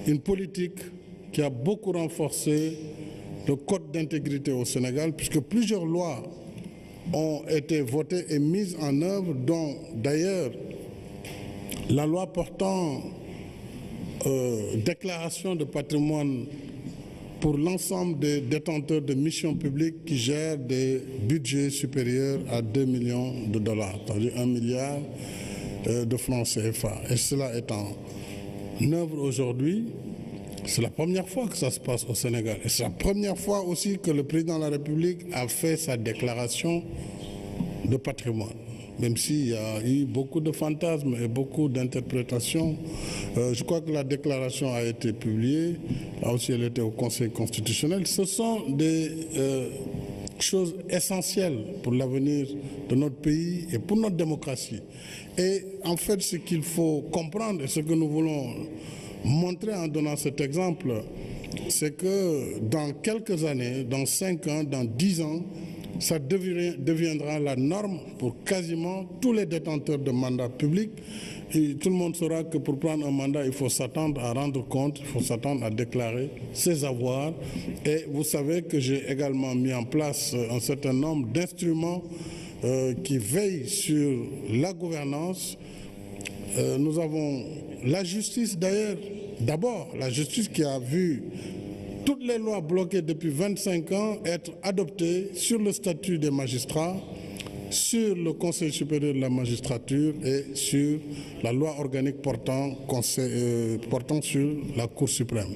une politique qui a beaucoup renforcé le code d'intégrité au Sénégal, puisque plusieurs lois ont été votées et mises en œuvre, dont d'ailleurs la loi portant déclaration de patrimoine pour l'ensemble des détenteurs de missions publiques qui gèrent des budgets supérieurs à 2 millions de dollars, c'est-à-dire 1 milliard de francs CFA. Et cela est en œuvre aujourd'hui. C'est la première fois que ça se passe au Sénégal. Et c'est la première fois aussi que le président de la République a fait sa déclaration de patrimoine. Même s'il y a eu beaucoup de fantasmes et beaucoup d'interprétations. Je crois que la déclaration a été publiée. Là aussi, elle était au Conseil constitutionnel. Ce sont des choses essentielles pour l'avenir de notre pays et pour notre démocratie. Et en fait, ce qu'il faut comprendre et ce que nous voulons montrer en donnant cet exemple, c'est que dans quelques années, dans 5 ans, dans 10 ans, ça deviendra la norme pour quasiment tous les détenteurs de mandats publics. Et tout le monde saura que pour prendre un mandat, il faut s'attendre à rendre compte, il faut s'attendre à déclarer ses avoirs. Et vous savez que j'ai également mis en place un certain nombre d'instruments qui veillent sur la gouvernance. Nous avons la justice d'ailleurs, d'abord la justice qui a vu toutes les lois bloquées depuis 25 ans être adoptées sur le statut des magistrats, sur le Conseil supérieur de la magistrature et sur la loi organique portant sur la Cour suprême.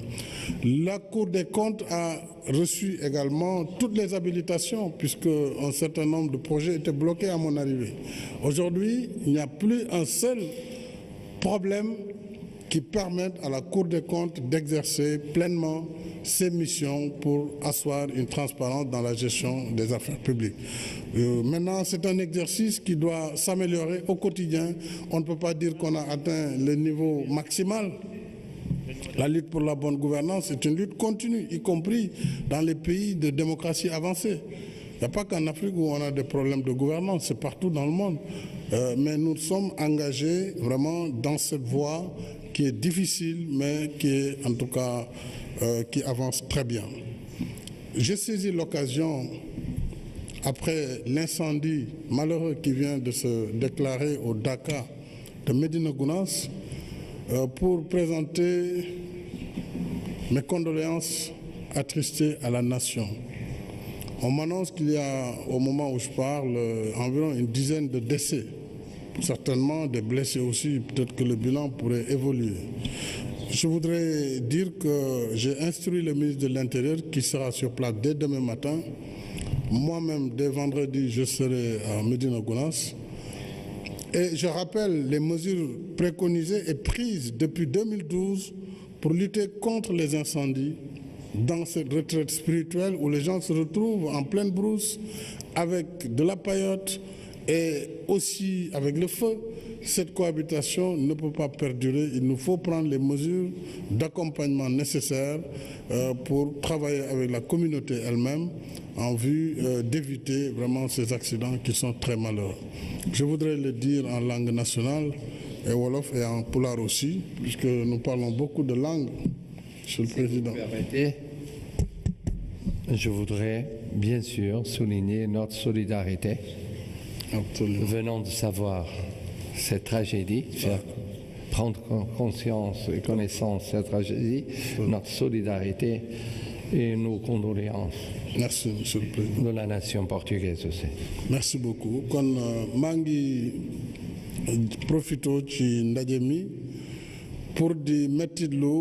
La Cour des comptes a reçu également toutes les habilitations puisque un certain nombre de projets étaient bloqués à mon arrivée. Aujourd'hui, il n'y a plus un seul problème qui permette à la Cour des comptes d'exercer pleinement ses missions pour asseoir une transparence dans la gestion des affaires publiques. Maintenant, c'est un exercice qui doit s'améliorer au quotidien. On ne peut pas dire qu'on a atteint le niveau maximal. La lutte pour la bonne gouvernance est une lutte continue, y compris dans les pays de démocratie avancée. Il n'y a pas qu'en Afrique où on a des problèmes de gouvernance, c'est partout dans le monde. Mais nous sommes engagés vraiment dans cette voie qui est difficile, mais qui est en tout cas qui avance très bien. J'ai saisi l'occasion, après l'incendie malheureux qui vient de se déclarer au Dakar de Médina Gounass, pour présenter mes condoléances attristées à la nation. On m'annonce qu'il y a, au moment où je parle, environ une dizaine de décès. Certainement des blessés aussi, peut-être que le bilan pourrait évoluer. Je voudrais dire que j'ai instruit le ministre de l'Intérieur qui sera sur place dès demain matin. Moi-même, dès vendredi, je serai à Médina Gounass. Et je rappelle les mesures préconisées et prises depuis 2012 pour lutter contre les incendies dans cette retraite spirituelle où les gens se retrouvent en pleine brousse avec de la paillote et aussi avec le feu. Cette cohabitation ne peut pas perdurer. Il nous faut prendre les mesures d'accompagnement nécessaires pour travailler avec la communauté elle-même en vue d'éviter vraiment ces accidents qui sont très malheureux. Je voudrais le dire en langue nationale, et wolof et en pulaar aussi, puisque nous parlons beaucoup de langues, Monsieur le Président. Je voudrais bien sûr souligner notre solidarité. Absolument. Venant de savoir cette tragédie, faire prendre conscience et connaissance de cette tragédie, notre solidarité et nos condoléances. Merci, Monsieur le Président. De la nation portugaise aussi. Merci beaucoup. Kon maa ngi profito ci ndaje mi pour di mettitlu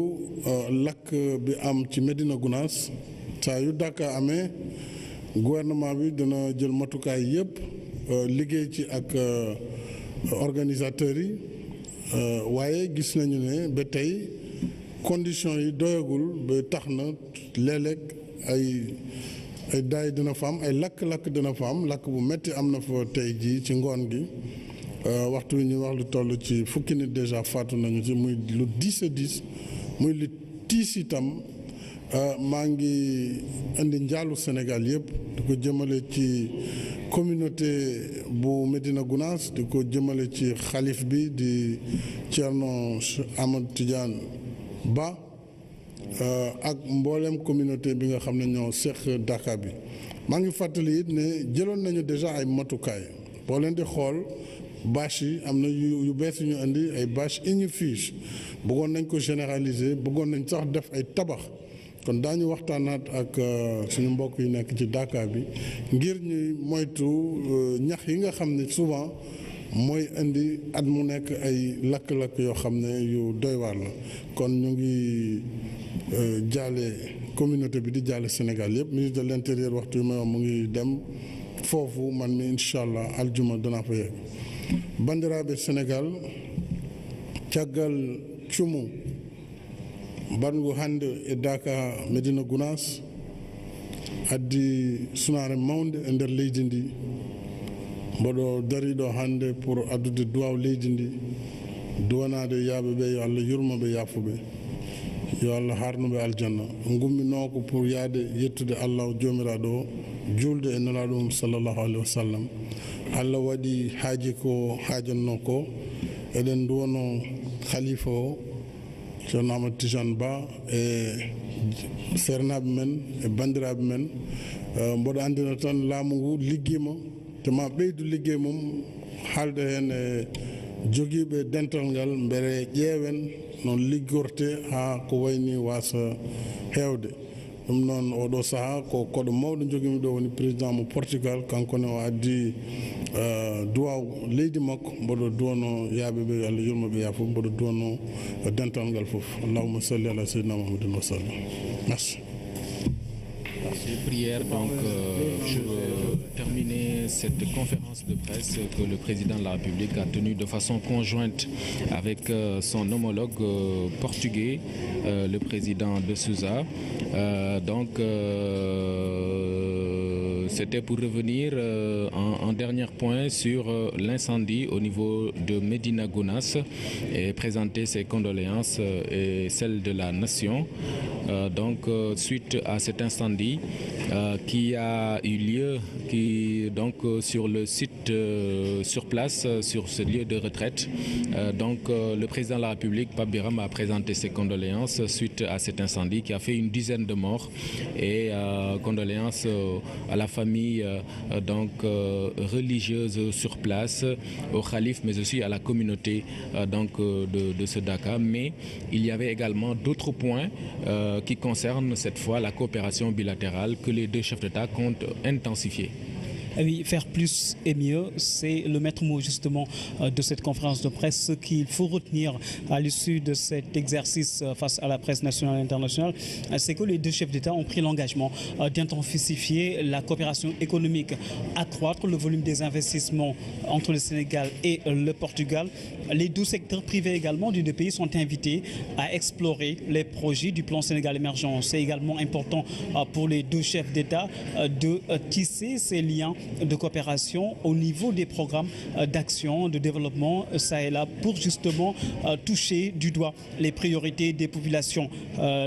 lakk bi am ci Médina Gounass saa yu Dakar amee gouvernement bi dina jël matukaay yépp liggéey ci ak organisateurs yi waaye gis nañu ne ba tey conditions yi doyagul ba tax na léeg-léeg ay daay dina fa am ay lakk-lakk dina fa am lakk bu metti am na fa tey jii ci ngoon gi waxtu wi ñuy wax lu toll ci fukki nit déjà faatu nañu ci muy lu 10 muy lu tiis itam maa ngi indi njaalu Sénégal yëpp di ko jëmale ci communauté bu Medina Gounass di ko jëmale ci xalif bi di Thierno Amadou Tidiane Ba ak mboolem communauté bi nga xam ne ñoo seq Dakar bi maa ngi fàttali it ne jëloon nañu déjà ay matukaay boo leen di xool bâche yi am na yu bees yu ñu indi ay bâche ignifuge bëggoon nañ ko généraliser bëggoon nañ sax def ay tabax kon daañu waxtaanaat ak suñu mbokk yi nekk ci Dakar bi ngir ñuy moytu ñax yi nga xam ne souvent mooy indi at mu nekk ay lakk-lakk yoo xam ne yu doy waar la kon ñu ngi jaale communauté bi di jaale Sénégal yëpp ministre de l'intérieur waxtu yu may wax mu ngi dem foofu man mi incha allah aljuma danaa fa yegg bandiraɓe Sénégal caggal cumu bangu hande e Dakar Medina Gounass addi sunare mawde e nder leydi ndi mboɗo dariɗo hande pour addude duwaw leydi ndi duwanade yaaɓeɓe yo Allah yurmoɓe yaafuɓe yo Allah harnuɓe aljanna gummino ko pour yaade yettude Allah jomiraɗo o julde e nelaɗo mum sallllahu alayhi wa sallam Allah waɗi haaji ko haajanno ko eɗen duwono khalifa o Ceerno Amadou Tidiane Ba e sernaɓe men e bandiraɓe men mboɗo andina tan laamu ngu liggima te ma ɓeydu liggey mum haalde hen e joguiɓe dental ngal mbere ƴeewen noon liggorte ha ko wayni wasa hewde ɗum noon oɗo saaha ko koɗo mawɗo joguimi ɗo woni président mo Portugal kankone o addi duwaw leydi makko mboɗo duwano yaaɓeɓe yo Allah yurmoɓe yaafo mboɗo duwano dental ngal foof allahumma salli ala sayyidina Muhammadin wa sallam merci. Prière donc pour terminer cette conférence de presse que le président de la République a tenue de façon conjointe avec son homologue portugais, le président de Sousa. C'était pour revenir en dernier point sur l'incendie au niveau de Medina Gounass et présenter ses condoléances et celles de la nation. Suite à cet incendie qui a eu lieu sur le site sur place, sur ce lieu de retraite. Le président de la République, Pape Biram, a présenté ses condoléances suite à cet incendie qui a fait une dizaine de morts et condoléances à la famille religieuse sur place, au khalife, mais aussi à la communauté de ce Dakar. Mais il y avait également d'autres points qui concernent cette fois la coopération bilatérale que les deux chefs d'État comptent intensifier. Oui, faire plus et mieux, c'est le maître mot justement de cette conférence de presse. Ce qu'il faut retenir à l'issue de cet exercice face à la presse nationale et internationale, c'est que les deux chefs d'État ont pris l'engagement d'intensifier la coopération économique, accroître le volume des investissements entre le Sénégal et le Portugal. Les deux secteurs privés également du deux pays sont invités à explorer les projets du plan Sénégal émergent. C'est également important pour les deux chefs d'État de tisser ces liens de coopération au niveau des programmes d'action, de développement, ça et là, pour justement toucher du doigt les priorités des populations.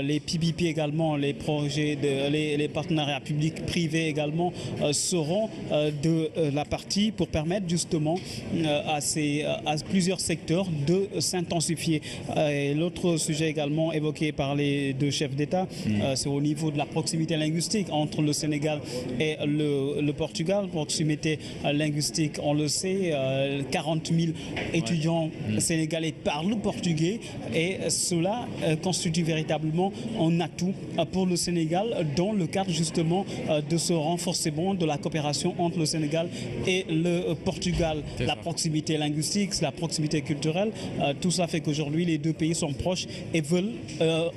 Les PPP également, les projets, les partenariats publics-privés également seront de la partie pour permettre justement à plusieurs secteurs de s'intensifier. L'autre sujet également évoqué par les deux chefs d'État, c'est au niveau de la proximité linguistique entre le Sénégal et le Portugal. Proximité linguistique, on le sait, 40 000 étudiants sénégalais parlent portugais et cela constitue véritablement un atout pour le Sénégal dans le cadre justement de ce renforcement de la coopération entre le Sénégal et le Portugal. La proximité linguistique, la proximité culturelle, tout ça fait qu'aujourd'hui les deux pays sont proches et veulent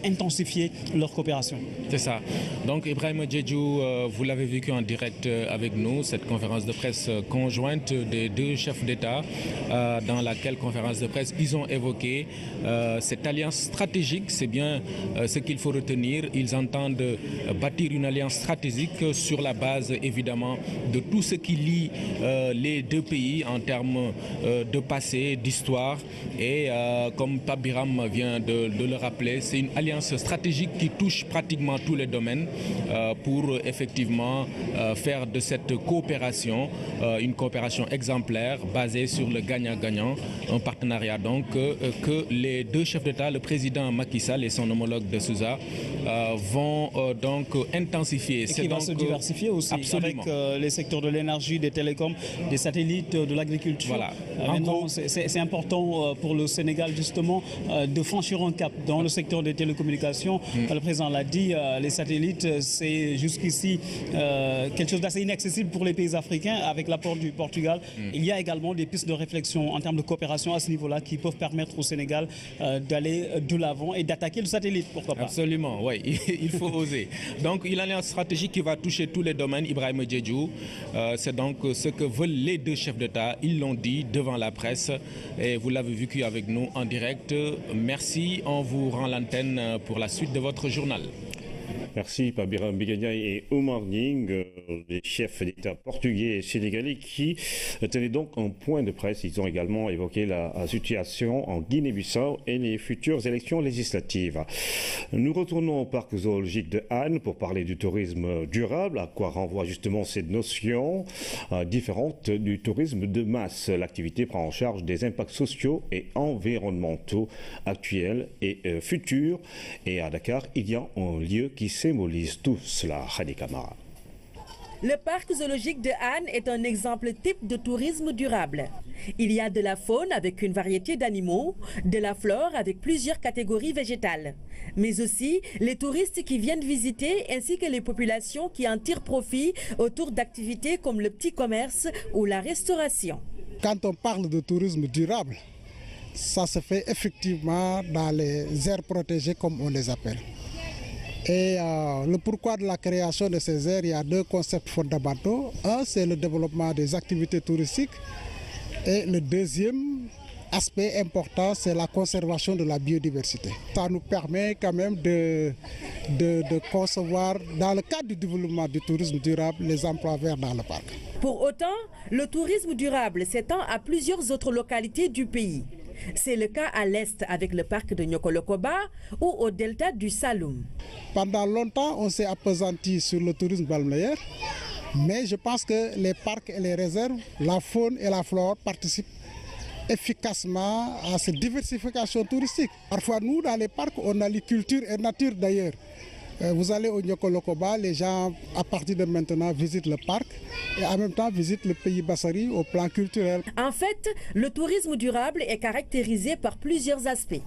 intensifier leur coopération. C'est ça. Donc Ibrahima Diédhiou, vous l'avez vécu en direct avec nous, cette conférence de presse conjointe des deux chefs d'État, dans laquelle conférence de presse ils ont évoqué cette alliance stratégique. C'est bien ce qu'il faut retenir. Ils entendent bâtir une alliance stratégique sur la base évidemment de tout ce qui lie les deux pays en termes de passé, d'histoire et comme Pape Biram vient de le rappeler, c'est une alliance stratégique qui touche pratiquement tous les domaines pour effectivement faire de cette coopération une coopération exemplaire basée sur le gagnant-gagnant, un partenariat donc que les deux chefs d'État, le président Macky Sall et son homologue de Sousa, vont donc intensifier. Et qui va se diversifier aussi avec les secteurs de l'énergie, des télécoms, des satellites, de l'agriculture. Voilà. C'est important pour le Sénégal justement de franchir un cap dans le secteur des télécommunications. Le président l'a dit, les satellites, c'est jusqu'ici quelque chose d'assez inaccessible pour les pays africains avec l'apport du Portugal. Il y a également des pistes de réflexion en termes de coopération à ce niveau-là qui peuvent permettre au Sénégal d'aller de l'avant et d'attaquer le satellite, pourquoi pas. Absolument, oui, il faut oser. Donc il a une stratégie qui va toucher tous les domaines. Ibrahim Djedjou, c'est donc ce que veulent les deux chefs d'État. Ils l'ont dit devant la presse et vous l'avez vécu avec nous en direct. Merci, on vous rend l'antenne pour la suite de votre journal. Merci Pabira Mbigania et Oumar Nying, les chefs d'État portugais et sénégalais qui tenaient donc un point de presse. Ils ont également évoqué la situation en Guinée-Bissau et les futures élections législatives. Nous retournons au parc zoologique de Hann pour parler du tourisme durable, à quoi renvoie justement cette notion différente du tourisme de masse. L'activité prend en charge des impacts sociaux et environnementaux actuels et futurs. Et à Dakar, il y a un lieu qui symbolise tout cela. Khadi Kamara. Le parc zoologique de Hann est un exemple type de tourisme durable. Il y a de la faune avec une variété d'animaux, de la flore avec plusieurs catégories végétales, mais aussi les touristes qui viennent visiter ainsi que les populations qui en tirent profit autour d'activités comme le petit commerce ou la restauration. Quand on parle de tourisme durable, ça se fait effectivement dans les aires protégées comme on les appelle. Et le pourquoi de la création de ces aires, il y a deux concepts fondamentaux. Un, c'est le développement des activités touristiques. Et le deuxième aspect important, c'est la conservation de la biodiversité. Ça nous permet quand même de concevoir, dans le cadre du développement du tourisme durable, les emplois verts dans le parc. Pour autant, le tourisme durable s'étend à plusieurs autres localités du pays. C'est le cas à l'est avec le parc de Nyokolokoba ou au delta du Saloum. Pendant longtemps, on s'est appesanti sur le tourisme balnéaire, mais je pense que les parcs et les réserves, la faune et la flore participent efficacement à cette diversification touristique. Parfois, nous, dans les parcs, on allie culture et nature d'ailleurs. Vous allez au Nyokolokoba, les gens, à partir de maintenant, visitent le parc et en même temps visitent le pays Bassari au plan culturel. En fait, le tourisme durable est caractérisé par plusieurs aspects: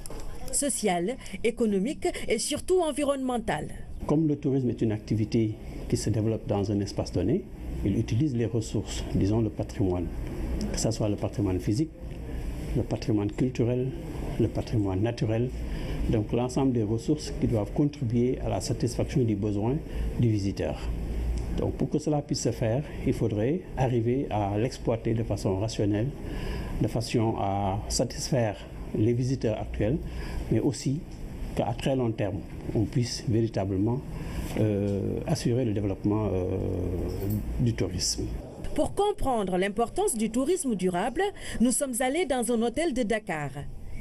social, économique et surtout environnemental. Comme le tourisme est une activité qui se développe dans un espace donné, il utilise les ressources, disons le patrimoine, que ce soit le patrimoine physique, le patrimoine culturel, le patrimoine naturel. Donc l'ensemble des ressources qui doivent contribuer à la satisfaction des besoins du visiteur. Donc pour que cela puisse se faire, il faudrait arriver à l'exploiter de façon rationnelle, de façon à satisfaire les visiteurs actuels, mais aussi qu'à très long terme, on puisse véritablement assurer le développement du tourisme. Pour comprendre l'importance du tourisme durable, nous sommes allés dans un hôtel de Dakar.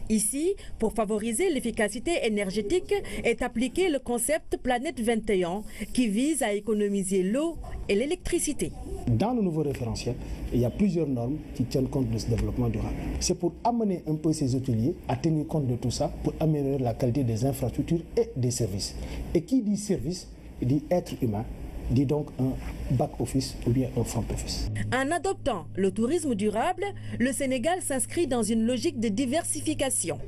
Ici, pour favoriser l'efficacité énergétique, est appliqué le concept Planète 21 qui vise à économiser l'eau et l'électricité. Dans le nouveau référentiel, il y a plusieurs normes qui tiennent compte de ce développement durable. C'est pour amener un peu ces hôteliers à tenir compte de tout ça, pour améliorer la qualité des infrastructures et des services. Et qui dit service, dit être humain, dit donc un back-office ou bien un front-office. En adoptant le tourisme durable, le Sénégal s'inscrit dans une logique de diversification.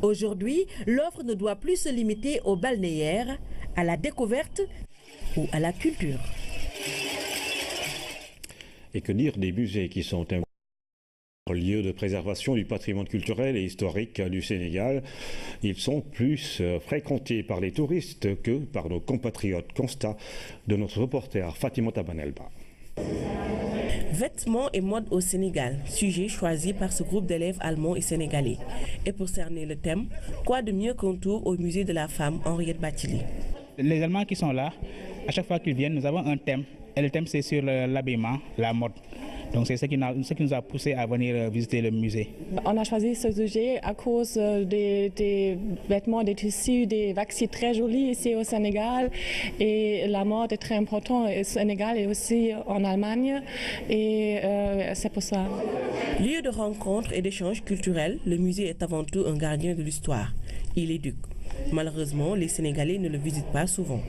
Aujourd'hui, l'offre ne doit plus se limiter au balnéaire, à la découverte ou à la culture. Et que dire des musées qui sont un lieu de préservation du patrimoine culturel et historique du Sénégal? Ils sont plus fréquentés par les touristes que par nos compatriotes. Constat de notre reporter Fatimata Banelba. Vêtements et mode au Sénégal, sujet choisi par ce groupe d'élèves allemands et sénégalais. Et pour cerner le thème, quoi de mieux qu'un tour au musée de la femme Henriette Bathily? Les Allemands qui sont là, à chaque fois qu'ils viennent, nous avons un thème. Et le thème, c'est sur l'habillement, la mode. Donc c'est ce qui nous a poussé à venir visiter le musée. On a choisi ce sujet à cause des vêtements, des tissus, des waxes très jolis ici au Sénégal. Et la mode est très importante au Sénégal et aussi en Allemagne. Et c'est pour ça. Lieu de rencontres et d'échanges culturels, le musée est avant tout un gardien de l'histoire. Il éduque. Malheureusement, les Sénégalais ne le visitent pas souvent.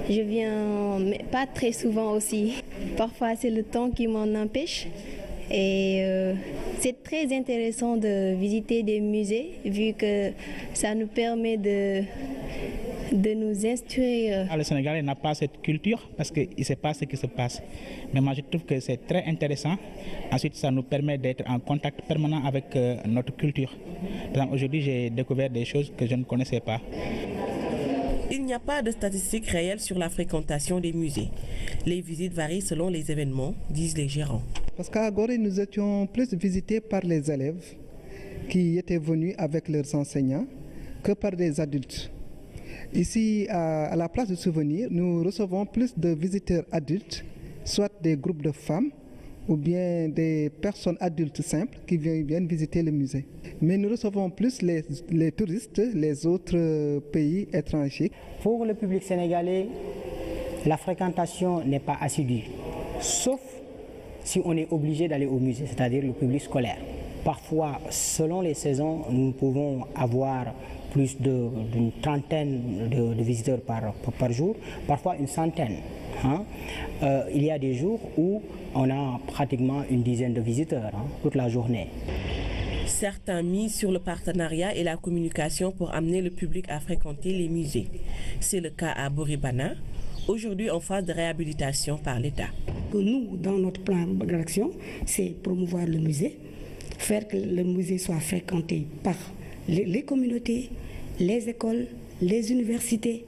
Je viens, mais pas très souvent aussi. Parfois, c'est le temps qui m'en empêche. Et c'est très intéressant de visiter des musées, vu que ça nous permet de nous instruire. Le Sénégalais n'a pas cette culture parce qu'il ne sait pas ce qui se passe. Mais moi, je trouve que c'est très intéressant. Ensuite, ça nous permet d'être en contact permanent avec notre culture. Par exemple, aujourd'hui, j'ai découvert des choses que je ne connaissais pas. Il n'y a pas de statistiques réelles sur la fréquentation des musées. Les visites varient selon les événements, disent les gérants. Parce qu'à Gorée, nous étions plus visités par les élèves qui étaient venus avec leurs enseignants que par des adultes. Ici, à la place de Souvenir, nous recevons plus de visiteurs adultes, soit des groupes de femmes ou bien des personnes adultes simples qui viennent visiter le musée. Mais nous recevons plus les touristes, les autres pays étrangers. Pour le public sénégalais, la fréquentation n'est pas assidue, sauf si on est obligé d'aller au musée, c'est-à-dire le public scolaire. Parfois, selon les saisons, nous pouvons avoir plus d'une trentaine de visiteurs par jour, parfois une centaine. Il y a des jours où on a pratiquement une dizaine de visiteurs toute la journée. Certains misent sur le partenariat et la communication pour amener le public à fréquenter les musées. C'est le cas à Boribana, aujourd'hui en phase de réhabilitation par l'État. Nous, dans notre plan d'action, c'est promouvoir le musée, faire que le musée soit fréquenté par les communautés, les écoles, les universités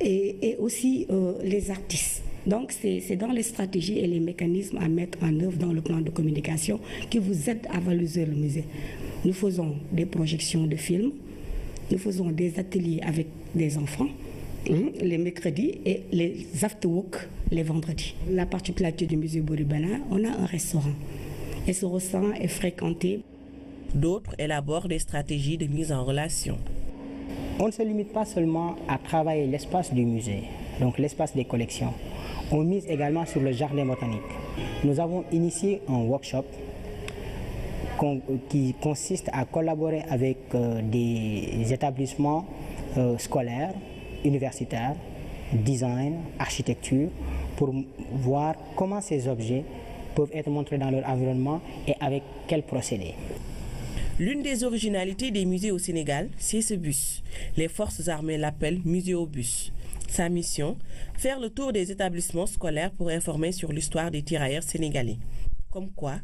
et aussi les artistes. Donc c'est dans les stratégies et les mécanismes à mettre en œuvre dans le plan de communication qui vous aident à valoriser le musée. Nous faisons des projections de films, nous faisons des ateliers avec des enfants les mercredis et les after-work les vendredis. La particularité du musée Boribana, on a un restaurant et ce restaurant est fréquenté. D'autres élaborent des stratégies de mise en relation. On ne se limite pas seulement à travailler l'espace du musée, donc l'espace des collections. On mise également sur le jardin botanique. Nous avons initié un workshop qui consiste à collaborer avec des établissements scolaires, universitaires, design, architecture, pour voir comment ces objets peuvent être montrés dans leur environnement et avec quel procédé. L'une des originalités des musées au Sénégal, c'est ce bus. Les forces armées l'appellent musée au bus. Sa mission, faire le tour des établissements scolaires pour informer sur l'histoire des tirailleurs sénégalais. Comme quoi,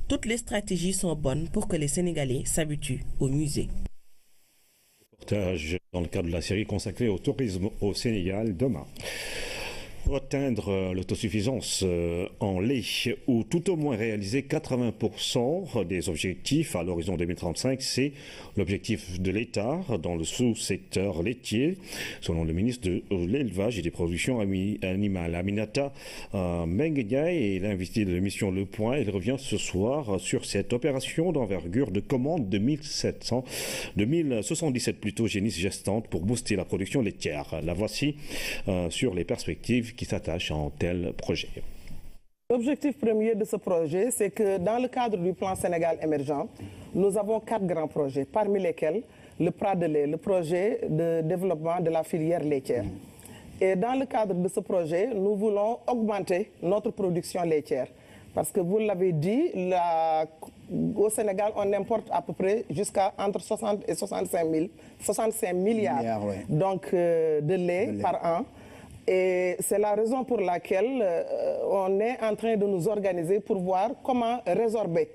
toutes les stratégies sont bonnes pour que les Sénégalais s'habituent au musée. Reportage dans le cadre de la série consacrée au tourisme au Sénégal demain. Atteindre l'autosuffisance en lait ou tout au moins réaliser 80% des objectifs à l'horizon 2035, c'est l'objectif de l'État dans le sous-secteur laitier, selon le ministre de l'Élevage et des Productions Animales. Aminata Mengueniaï est l'invité de l'émission Le Point. Il revient ce soir sur cette opération d'envergure de commande de 2077 plutôt génisses gestantes pour booster la production laitière. La voici sur les perspectives qui s'attachent à un tel projet. L'objectif premier de ce projet, c'est que dans le cadre du plan Sénégal émergent, nous avons 4 grands projets, parmi lesquels le Prat de lait, le projet de développement de la filière laitière. Et dans le cadre de ce projet, nous voulons augmenter notre production laitière. Parce que vous l'avez dit, au Sénégal, on importe à peu près jusqu'à entre 60 et 65 milliards donc, de lait par an. Et c'est la raison pour laquelle on est en train de nous organiser pour voir comment résorber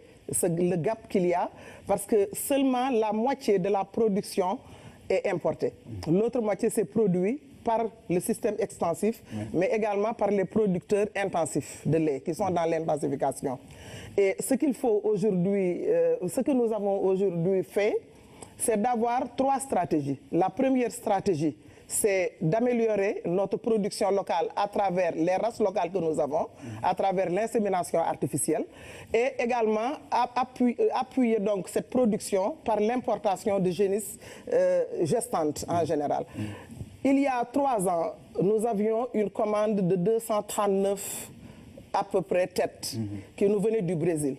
le gap qu'il y a, parce que seulement la moitié de la production est importée. L'autre moitié, c'est produit par le système extensif, mais également par les producteurs intensifs de lait, qui sont dans l'intensification. Et ce qu'il faut aujourd'hui, ce que nous avons aujourd'hui fait, c'est d'avoir 3 stratégies. La première stratégie, c'est d'améliorer notre production locale à travers les races locales que nous avons, à travers l'insémination artificielle, et également appuyer donc cette production par l'importation de génisses gestantes en général. Il y a 3 ans, nous avions une commande de 239 à peu près têtes qui nous venaient du Brésil.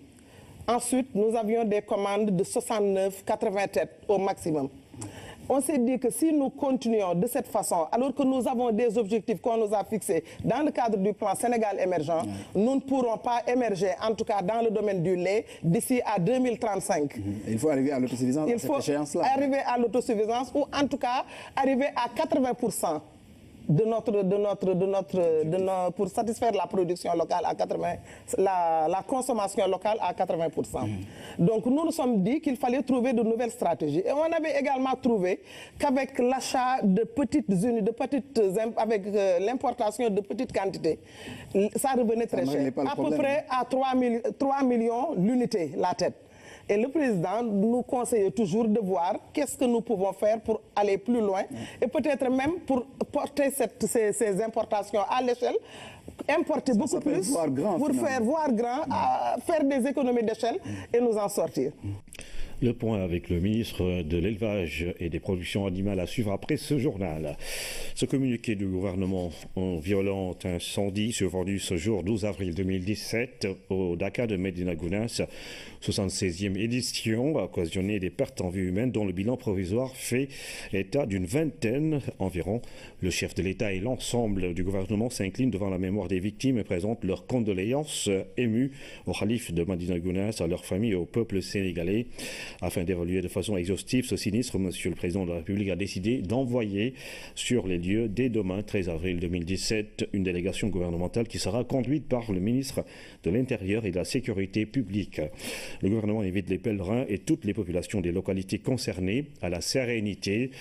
Ensuite, nous avions des commandes de 69, 80 têtes au maximum. On s'est dit que si nous continuons de cette façon, alors que nous avons des objectifs qu'on nous a fixés dans le cadre du plan Sénégal émergent, nous ne pourrons pas émerger, en tout cas dans le domaine du lait, d'ici à 2035. Il faut arriver à l'autosuffisance à cette échéance-là. Il faut arriver à l'autosuffisance ou en tout cas arriver à 80%. Pour satisfaire la production locale à 80%, la consommation locale à 80%. Donc nous nous sommes dit qu'il fallait trouver de nouvelles stratégies. Et on avait également trouvé qu'avec l'achat de petites unités, avec l'importation de petites quantités, ça revenait très cher. À peu près à 3 millions l'unité, la tête. Et le président nous conseillait toujours de voir qu'est-ce que nous pouvons faire pour aller plus loin et peut-être même pour porter ces importations à l'échelle, importer beaucoup plus pour faire voir grand, faire des économies d'échelle et nous en sortir. Le point avec le ministre de l'Élevage et des Productions animales à suivre après ce journal. Ce communiqué du gouvernement en violent incendie survenu ce jour 12 avril 2017 au Dakar de Medina Gounass, 76e édition, a occasionné des pertes en vie humaine dont le bilan provisoire fait état d'une vingtaine environ. Le chef de l'État et l'ensemble du gouvernement s'inclinent devant la mémoire des victimes et présentent leurs condoléances émues au calife de Medina Gounass, à leurs familles et au peuple sénégalais. Afin d'évaluer de façon exhaustive ce sinistre, Monsieur le Président de la République a décidé d'envoyer sur les lieux dès demain, 13 avril 2017, une délégation gouvernementale qui sera conduite par le ministre de l'Intérieur et de la Sécurité publique. Le gouvernement invite les pèlerins et toutes les populations des localités concernées à la sérénité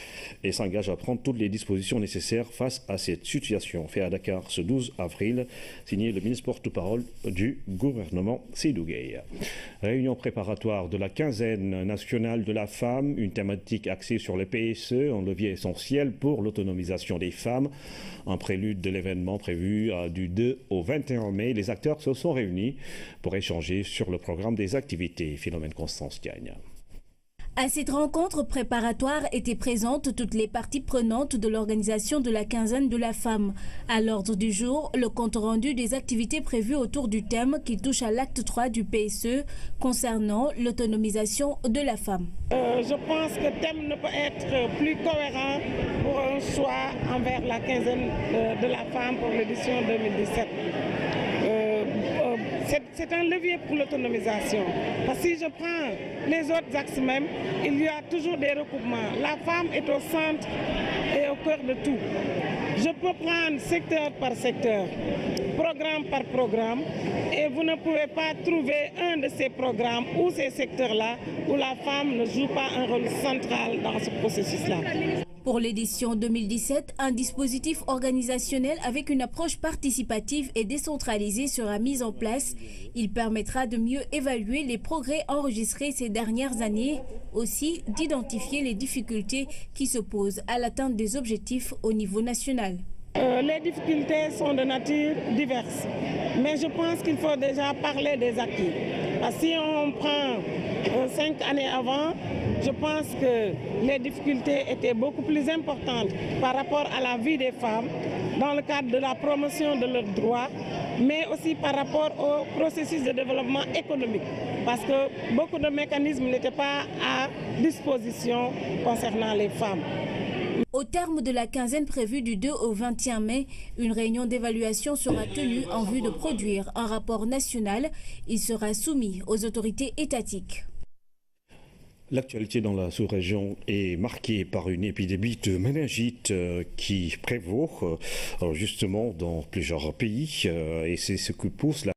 et s'engage à prendre toutes les dispositions nécessaires face à cette situation. Fait à Dakar ce 12 avril, signé le ministre porte-parole du gouvernement, Seydou Gueye. Réunion préparatoire de la quinzaine nationale de la femme, une thématique axée sur le PSE, un levier essentiel pour l'autonomisation des femmes. En prélude de l'événement prévu du 2 au 21 mai, les acteurs se sont réunis pour échanger sur le programme des activités. Philomène Constance Diagne. À cette rencontre préparatoire étaient présentes toutes les parties prenantes de l'organisation de la quinzaine de la femme. À l'ordre du jour, le compte rendu des activités prévues autour du thème qui touche à l'acte 3 du PSE concernant l'autonomisation de la femme. Je pense que le thème ne peut être plus cohérent pour un choix envers la quinzaine de la femme pour l'édition 2017. C'est un levier pour l'autonomisation. Parce que si je prends les autres axes même, il y a toujours des recoupements. La femme est au centre et au cœur de tout. Je peux prendre secteur par secteur, programme par programme, et vous ne pouvez pas trouver un de ces programmes ou ces secteurs-là où la femme ne joue pas un rôle central dans ce processus-là. Pour l'édition 2017, un dispositif organisationnel avec une approche participative et décentralisée sera mis en place. Il permettra de mieux évaluer les progrès enregistrés ces dernières années, aussi d'identifier les difficultés qui se posent à l'atteinte des objectifs au niveau national. Les difficultés sont de nature diverse, mais je pense qu'il faut déjà parler des acquis. Si on prend 5 années avant, je pense que les difficultés étaient beaucoup plus importantes par rapport à la vie des femmes dans le cadre de la promotion de leurs droits, mais aussi par rapport au processus de développement économique, parce que beaucoup de mécanismes n'étaient pas à disposition concernant les femmes. Au terme de la quinzaine prévue du 2 au 21 mai, une réunion d'évaluation sera tenue en vue de produire un rapport national. Il sera soumis aux autorités étatiques. L'actualité dans la sous-région est marquée par une épidémie de méningite qui prévaut justement dans plusieurs pays et c'est ce que pousse la